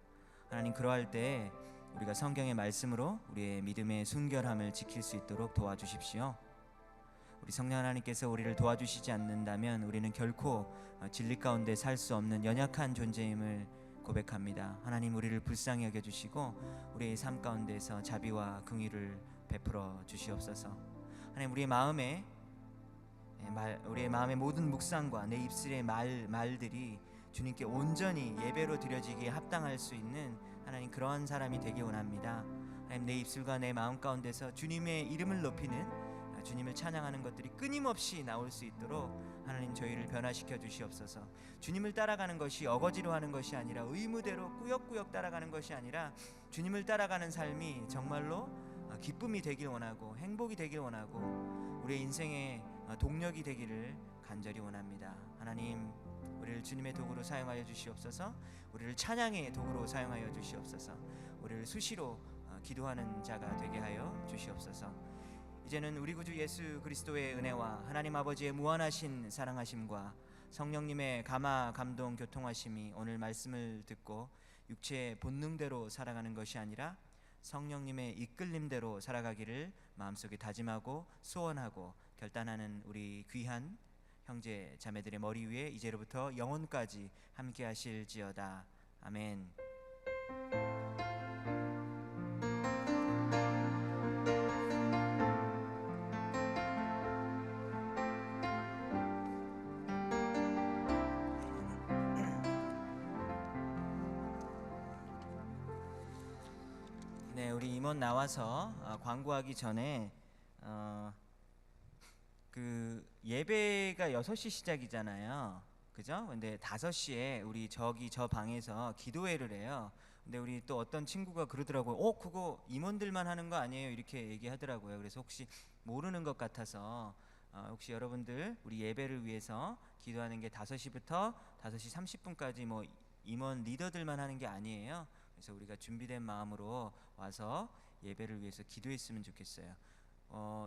하나님, 그러할 때 우리가 성경의 말씀으로 우리의 믿음의 순결함을 지킬 수 있도록 도와주십시오. 우리 성령 하나님께서 우리를 도와주시지 않는다면 우리는 결코 진리 가운데 살 수 없는 연약한 존재임을 고백합니다. 하나님, 우리를 불쌍히 여겨주시고 우리의 삶 가운데서 자비와 긍휼을 베풀어 주시옵소서. 하나님, 우리의 마음의 모든 묵상과 내 입술의 말들이 주님께 온전히 예배로 드려지기에 합당할 수 있는 하나님, 그러한 사람이 되기 원합니다. 하나님, 내 입술과 내 마음 가운데서 주님의 이름을 높이는, 주님을 찬양하는 것들이 끊임없이 나올 수 있도록 하나님, 저희를 변화시켜 주시옵소서. 주님을 따라가는 것이 어거지로 하는 것이 아니라 의무대로 꾸역꾸역 따라가는 것이 아니라 주님을 따라가는 삶이 정말로 기쁨이 되길 원하고 행복이 되길 원하고 우리의 인생의 동력이 되기를 간절히 원합니다. 하나님, 우리를 주님의 도구로 사용하여 주시옵소서. 우리를 찬양의 도구로 사용하여 주시옵소서. 우리를 수시로 기도하는 자가 되게 하여 주시옵소서. 이제는 우리 구주 예수 그리스도의 은혜와 하나님 아버지의 무한하신 사랑하심과 성령님의 감화 감동 교통하심이 오늘 말씀을 듣고 육체의 본능대로 살아가는 것이 아니라 성령님의 이끌림대로 살아가기를 마음속에 다짐하고 소원하고 결단하는 우리 귀한 형제 자매들의 머리 위에 이제로부터 영원까지 함께 하실지어다. 아멘. 네, 우리 임원 나와서 광고하기 전에 그 예배가 6시 시작이잖아요. 그죠? 근데 5시에 우리 저 방에서 기도회를 해요. 근데 우리 또 어떤 친구가 그러더라고요. 그거 임원들만 하는 거 아니에요? 이렇게 얘기하더라고요. 그래서 혹시 모르는 것 같아서 혹시 여러분들 우리 예배를 위해서 기도하는 게 5시부터 5시 30분까지 뭐 임원 리더들만 하는 게 아니에요. 그래서 우리가 준비된 마음으로 와서 예배를 위해서 기도했으면 좋겠어요.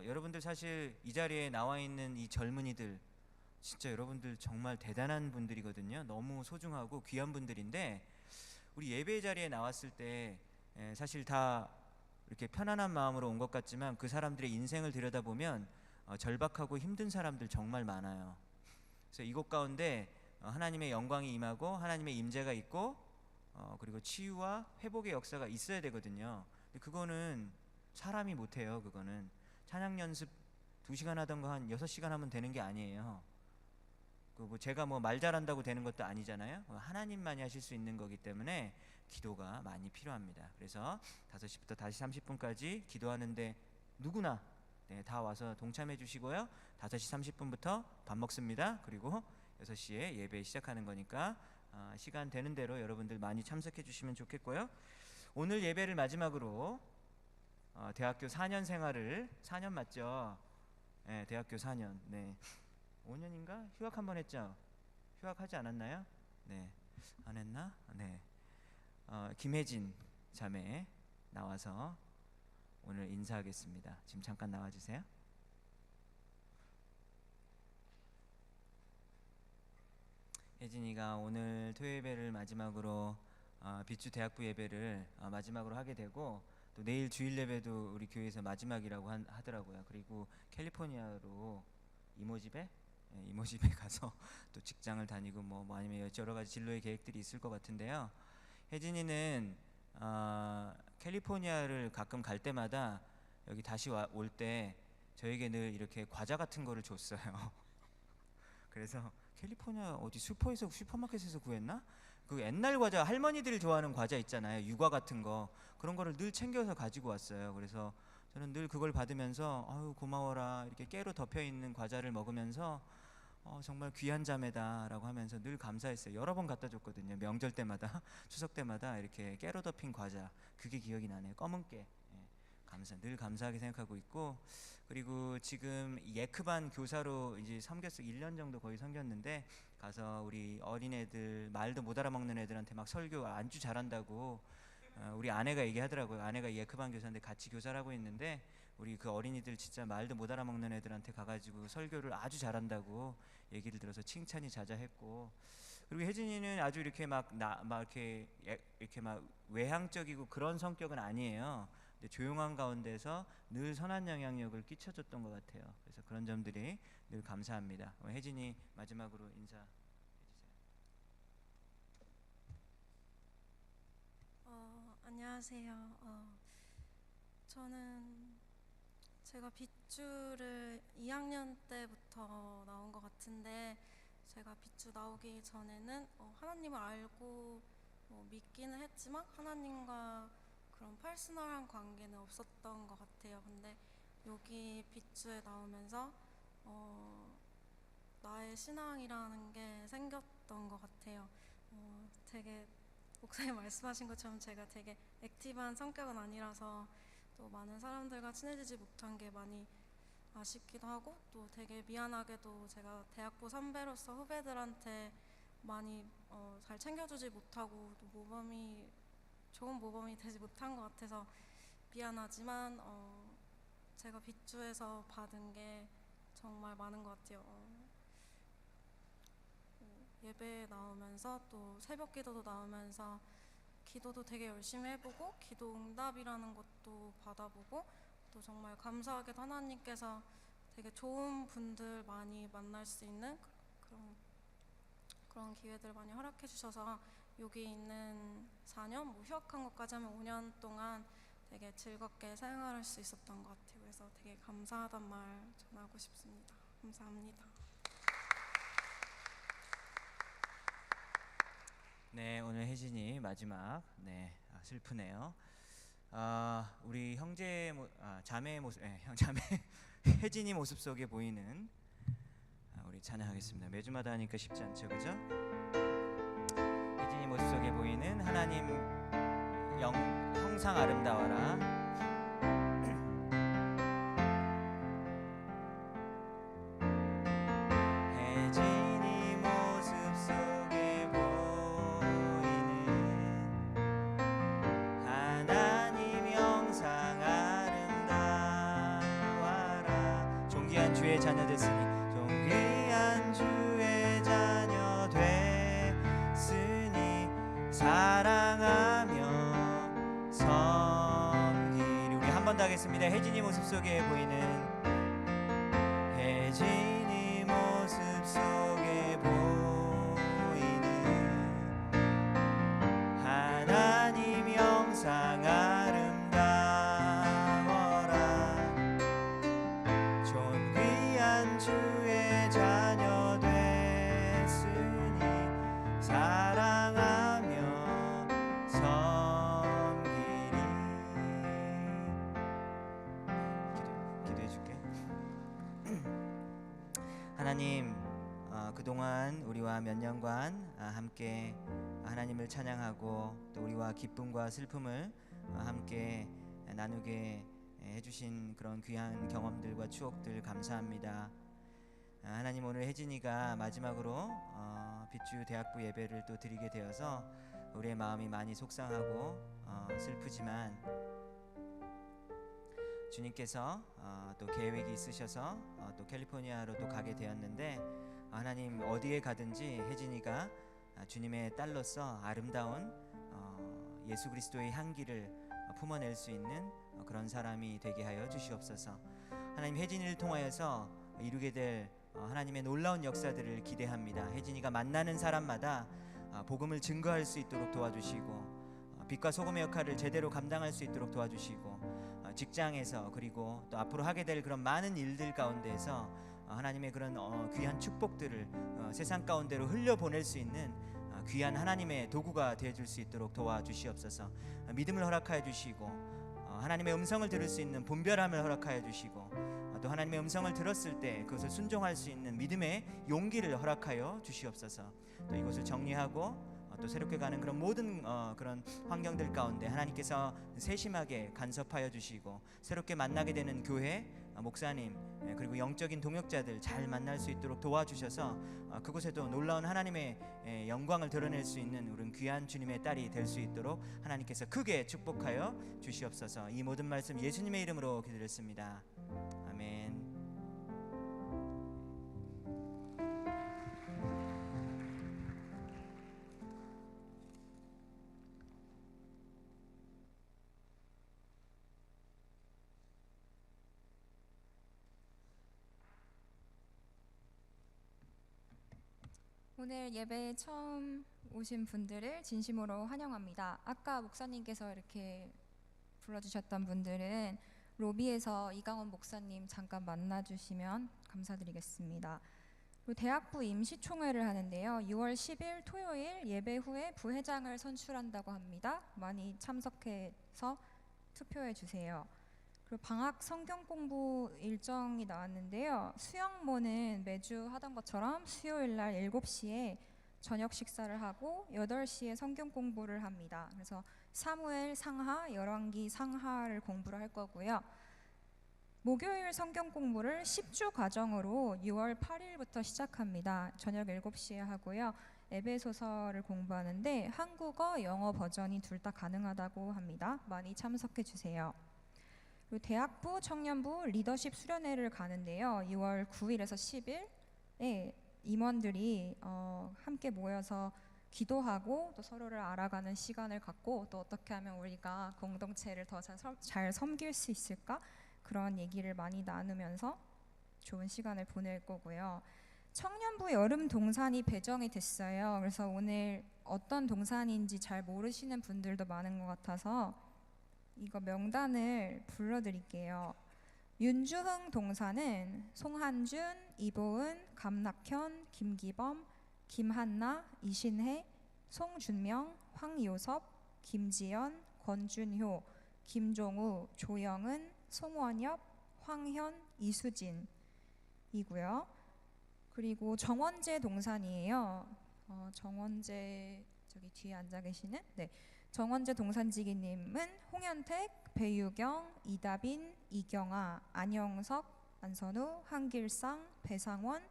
여러분들 사실 이 자리에 나와 있는 이 젊은이들 진짜 여러분들 정말 대단한 분들이거든요. 너무 소중하고 귀한 분들인데 우리 예배 자리에 나왔을 때 사실 다 이렇게 편안한 마음으로 온 것 같지만 그 사람들의 인생을 들여다보면 절박하고 힘든 사람들 정말 많아요. 그래서 이곳 가운데 하나님의 영광이 임하고 하나님의 임재가 있고 그리고 치유와 회복의 역사가 있어야 되거든요. 근데 그거는 사람이 못해요. 그거는 찬양 연습 2시간 하던 거 한 6시간 하면 되는 게 아니에요. 뭐 제가 뭐 말 잘한다고 되는 것도 아니잖아요. 하나님만이 하실 수 있는 거기 때문에 기도가 많이 필요합니다. 그래서 5시부터 5시 30분까지 기도하는데 누구나 다 와서 동참해 주시고요. 5시 30분부터 밥 먹습니다. 그리고 6시에 예배 시작하는 거니까 시간 되는 대로 여러분들 많이 참석해 주시면 좋겠고요. 오늘 예배를 마지막으로 대학교 4년 생활을 4년 맞죠? 네, 대학교 4년. 네. 5년인가? 휴학 한번 했죠? 휴학하지 않았나요? 네. 안 했나? 네. 김혜진 자매 나와서 오늘 인사하겠습니다. 지금 잠깐 나와 주세요. 혜진이가 오늘 토요예배를 마지막으로 빛주 대학부 예배를 마지막으로 하게 되고 또 내일 주일 예배도 우리 교회에서 마지막이라고 하더라고요. 그리고 캘리포니아로 이모집에 가서 또 직장을 다니고 뭐 아니면 여러 가지 진로의 계획들이 있을 것 같은데요. 혜진이는 캘리포니아를 가끔 갈 때마다 여기 다시 올 때 저에게 늘 이렇게 과자 같은 거를 줬어요. 그래서 캘리포니아 어디 슈퍼마켓에서 구했나? 그 옛날 과자, 할머니들이 좋아하는 과자 있잖아요. 유과 같은 거, 그런 거를 늘 챙겨서 가지고 왔어요. 그래서 저는 늘 그걸 받으면서 아유 고마워라, 이렇게 깨로 덮여 있는 과자를 먹으면서 정말 귀한 자매다라고 하면서 늘 감사했어요. 여러 번 갖다 줬거든요. 명절 때마다 추석 때마다 이렇게 깨로 덮인 과자, 그게 기억이 나네요. 검은 깨. 늘 감사하게 생각하고 있고, 그리고 지금 예크반 교사로 이제 섬겼어. 1년 정도 거의 섬겼는데, 가서 우리 어린애들, 말도 못 알아먹는 애들한테 막 설교 아주 잘한다고 우리 아내가 얘기하더라고요. 아내가 예크반 교사인데 같이 교사를 하고 있는데, 우리 그 어린이들 진짜 말도 못 알아먹는 애들한테 가가지고 설교를 아주 잘한다고 얘기를 들어서 칭찬이 자자했고, 그리고 혜진이는 아주 이렇게 막 이렇게 막 외향적이고 그런 성격은 아니에요. 근데 조용한 가운데서 늘 선한 영향력을 끼쳐줬던 것 같아요. 그래서 그런 점들이 늘 감사합니다. 혜진이 마지막으로 인사해 주세요. 안녕하세요. 저는 제가 빗주를 2학년 때부터 나온 것 같은데, 제가 빗주 나오기 전에는 하나님을 알고 믿기는 했지만 하나님과 그런 퍼스널한 관계는 없었던 것 같아요. 근데 여기 빗주에 나오면서 나의 신앙이라는 게 생겼던 것 같아요. 되게 목사님 말씀하신 것처럼 제가 되게 액티브한 성격은 아니라서 또 많은 사람들과 친해지지 못한 게 많이 아쉽기도 하고, 또 되게 미안하게도 제가 대학부 선배로서 후배들한테 많이 잘 챙겨주지 못하고 또 좋은 모범이 되지 못한 것 같아서 미안하지만 제가 빗주에서 받은 게 정말 많은 것 같아요. 예배에 나오면서 또 새벽 기도도 나오면서 기도도 되게 열심히 해보고 기도 응답이라는 것도 받아보고, 또 정말 감사하게도 하나님께서 되게 좋은 분들 많이 만날 수 있는 그런 기회들 많이 허락해 주셔서 여기 있는 4년, 휴학한 것까지 하면 5년 동안 되게 즐겁게 생활할 수 있었던 것 같아요. 그래서 되게 감사하단 말 전하고 싶습니다. 감사합니다. 네, 오늘 혜진이 마지막. 네, 슬프네요. 우리 자매의 모습, 자매 혜진이 모습 속에 보이는 우리 찬양하겠습니다. 매주마다 하니까 쉽지 않죠, 그죠? 혜진이 모습 속에 보이는 하나님 형상 아름다워라. 주의 자녀 됐으니, 존귀한 주의 자녀 됐으니 사랑하며 섬기리. 우리 한 번 더 하겠습니다. 혜진이 모습 속에 보이는, 혜진이 모습 속에 보이는 하나님 형상 주의 자녀 됐으니 사랑하며 섬기리. 기도해 줄게. 하나님, 그동안 우리와 몇 년간 함께 하나님을 찬양하고 또 우리와 기쁨과 슬픔을 함께 나누게 해주신 그런 귀한 경험들과 추억들 감사합니다. 하나님, 오늘 혜진이가 마지막으로 빗주 대학부 예배를 또 드리게 되어서 우리의 마음이 많이 속상하고 슬프지만, 주님께서 또 계획이 있으셔서 또 캘리포니아로 또 가게 되었는데, 하나님 어디에 가든지 혜진이가 주님의 딸로서 아름다운 예수 그리스도의 향기를 품어낼 수 있는 그런 사람이 되게 하여 주시옵소서. 하나님, 혜진이를 통하여서 이루게 될 하나님의 놀라운 역사들을 기대합니다. 혜진이가 만나는 사람마다 복음을 증거할 수 있도록 도와주시고, 빛과 소금의 역할을 제대로 감당할 수 있도록 도와주시고, 직장에서 그리고 또 앞으로 하게 될 그런 많은 일들 가운데에서 하나님의 그런 귀한 축복들을 세상 가운데로 흘려보낼 수 있는 귀한 하나님의 도구가 되어줄 수 있도록 도와주시옵소서. 믿음을 허락하여 주시고, 하나님의 음성을 들을 수 있는 분별함을 허락하여 주시고, 또 하나님의 음성을 들었을 때 그것을 순종할 수 있는 믿음의 용기를 허락하여 주시옵소서. 또 이것을 정리하고 또 새롭게 가는 그런 모든 그런 환경들 가운데 하나님께서 세심하게 간섭하여 주시고 새롭게 만나게 되는 교회, 목사님, 그리고 영적인 동역자들 잘 만날 수 있도록 도와주셔서 그곳에도 놀라운 하나님의 영광을 드러낼 수 있는 우리 귀한 주님의 딸이 될 수 있도록 하나님께서 크게 축복하여 주시옵소서. 이 모든 말씀 예수님의 이름으로 기도드렸습니다. 아멘. 오늘 예배에 처음 오신 분들을 진심으로 환영합니다. 아까 목사님께서 이렇게 불러주셨던 분들은 로비에서 이강원 목사님 잠깐 만나주시면 감사드리겠습니다. 그리고 대학부 임시총회를 하는데요. 6월 10일 토요일 예배 후에 부회장을 선출한다고 합니다. 많이 참석해서 투표해 주세요. 그리고 방학 성경 공부 일정이 나왔는데요. 수영모는 매주 하던 것처럼 수요일 날 7시에 저녁 식사를 하고 8시에 성경 공부를 합니다. 그래서 사무엘 상하, 열왕기 상하를 공부를 할 거고요. 목요일 성경 공부를 10주 과정으로 6월 8일부터 시작합니다. 저녁 7시에 하고요. 에베소서를 공부하는데 한국어, 영어 버전이 둘 다 가능하다고 합니다. 많이 참석해 주세요. 그리고 대학부, 청년부 리더십 수련회를 가는데요. 6월 9일에서 10일에 임원들이 함께 모여서 기도하고 또 서로를 알아가는 시간을 갖고 또 어떻게 하면 우리가 공동체를 더 잘 섬길 수 있을까? 그런 얘기를 많이 나누면서 좋은 시간을 보낼 거고요. 청년부 여름 동산이 배정이 됐어요. 그래서 오늘 어떤 동산인지 잘 모르시는 분들도 많은 것 같아서 이거 명단을 불러드릴게요. 윤주흥 동사는 송한준, 이보은, 감낙현, 김기범, 김한나, 이신혜, 송준명, 황요섭, 김지연, 권준효, 김종우, 조영은, 송원엽, 황현, 이수진 이고요. 그리고 정원재 동산이에요. 정원재 저기 뒤에 앉아 계시는 정원재 동산지기님은 홍현택, 배유경, 이다빈, 이경아, 안영석, 안선우, 한길상, 배상원,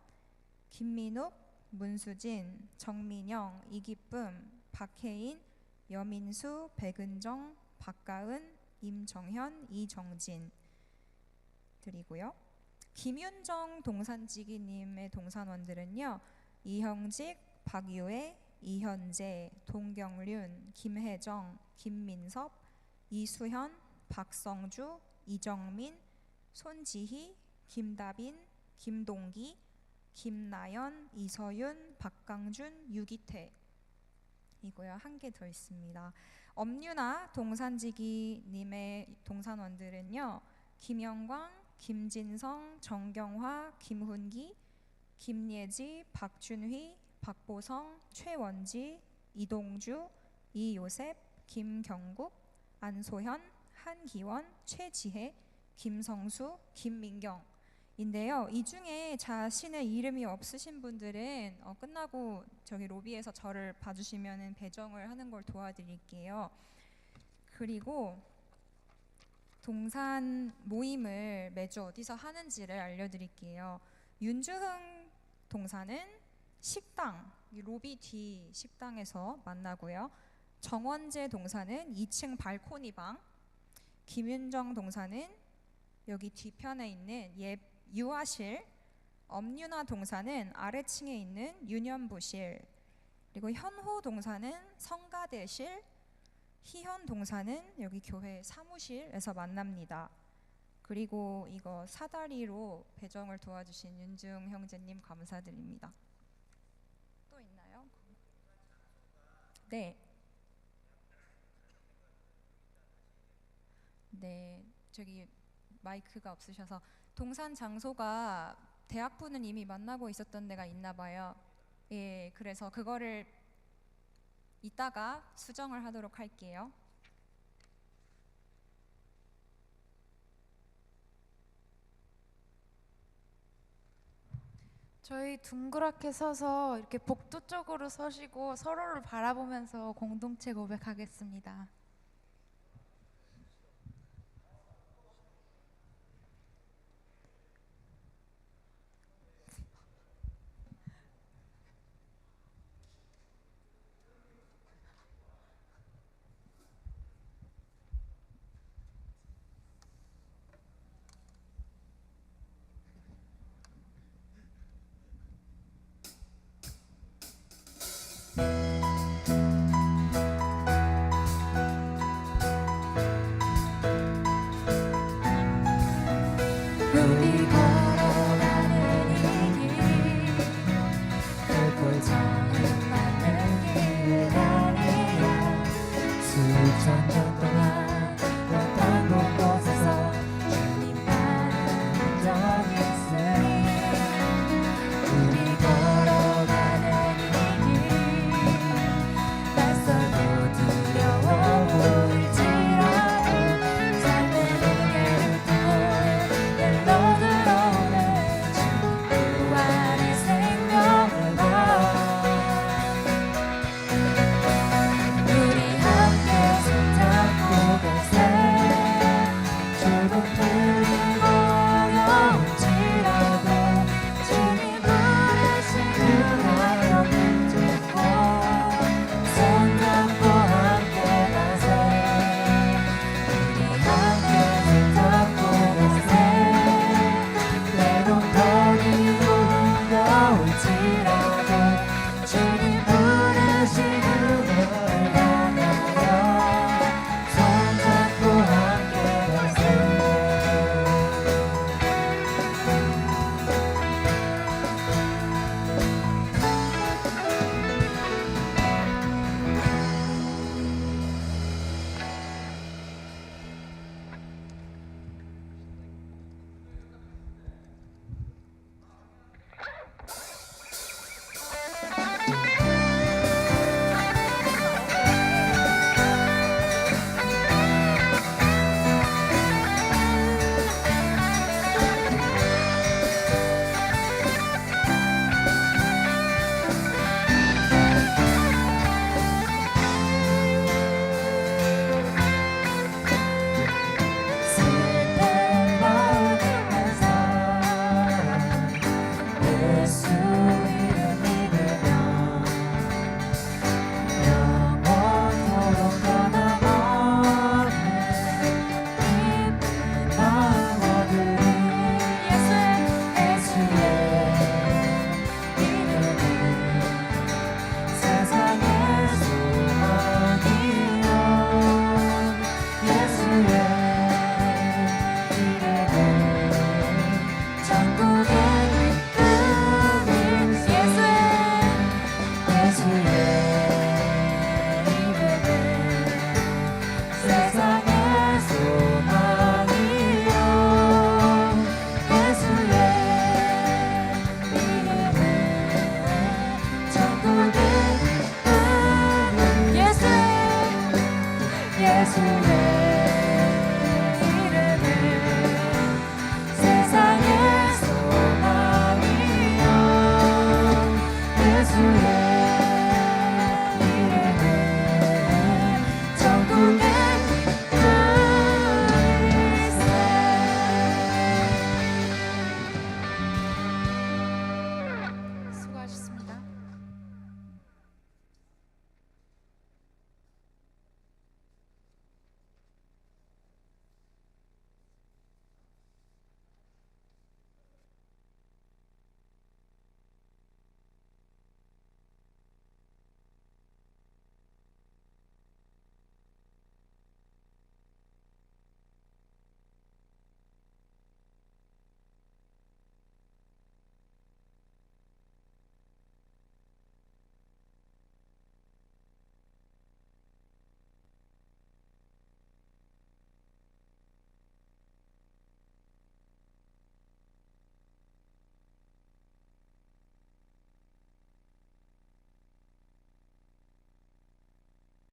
김민욱, 문수진, 정민영, 이기쁨, 박혜인, 여민수, 백은정, 박가은, 임정현, 이정진 드리고요. 김윤정 동산지기님의 동산원들은요. 이형직, 박유혜, 이현재, 동경륜, 김혜정, 김민섭, 이수현, 박성주, 이정민, 손지희, 김다빈, 김동기, 김나연, 이서윤, 박강준, 유기태 이고요. 한 개 더 있습니다. 엄유나 동산지기님의 동산원들은요. 김영광, 김진성, 정경화, 김훈기, 김예지, 박준휘, 박보성, 최원지, 이동주, 이요셉, 김경국, 안소현, 한기원, 최지혜, 김성수, 김민경인데요. 이 중에 자신의 이름이 없으신 분들은 끝나고 저기 로비에서 저를 봐주시면 배정을 하는 걸 도와드릴게요. 그리고 동산 모임을 매주 어디서 하는지를 알려드릴게요. 윤주흥 동산은 식당, 로비 뒤 식당에서 만나고요. 정원재 동산은 2층 발코니 방, 김윤정 동산은 여기 뒤편에 있는 유아실, 엄윤아 동산은 아래층에 있는 유년부실, 그리고 현호 동산은 성가대실, 희현 동산은 여기 교회 사무실에서 만납니다. 그리고 이거 사다리로 배정을 도와주신 윤중 형제님 감사드립니다. 또 있나요? 네. 네, 저기 마이크가 없으셔서 동산 장소가 대학부는 이미 만나고 있었던 데가 있나 봐요. 예, 그래서 그거를 이따가 수정을 하도록 할게요. 저희 둥그렇게 서서 이렇게 복도 쪽으로 서시고 서로를 바라보면서 공동체 고백하겠습니다. 우리 걸어가는 이길 결코 처음 맞는 길 아니야. 수천 년 동안 어떤 곳곳에서 주님만을 정했으니 우리 걸어가는 이길 낯설고 두려워 보일지라도 삶의 무게를 두고 널로 들어오는 주 안에 생명을 봐. 우리 함께 손잡고 가세. 조금 힘들고 어려울지라도 주님 부르시는 하여 붙잡고 손잡고 함께 가세. 우리 함께 손잡고 가세. 때론 더디고 힘겨울지라도 주님 부르시는 너를 향하여 손잡고 함께 가세. 슬픈 마음의 사랑 예수 이름 믿으며 영원토록 변함없는 기쁜 마음 얻으리. 예수의 이름은 세상의 소망이요. 예수의 천국의 기쁨인 예수의 이름은 세상의 소망이요. 예수의 이름은 천국의 기쁨인 예수의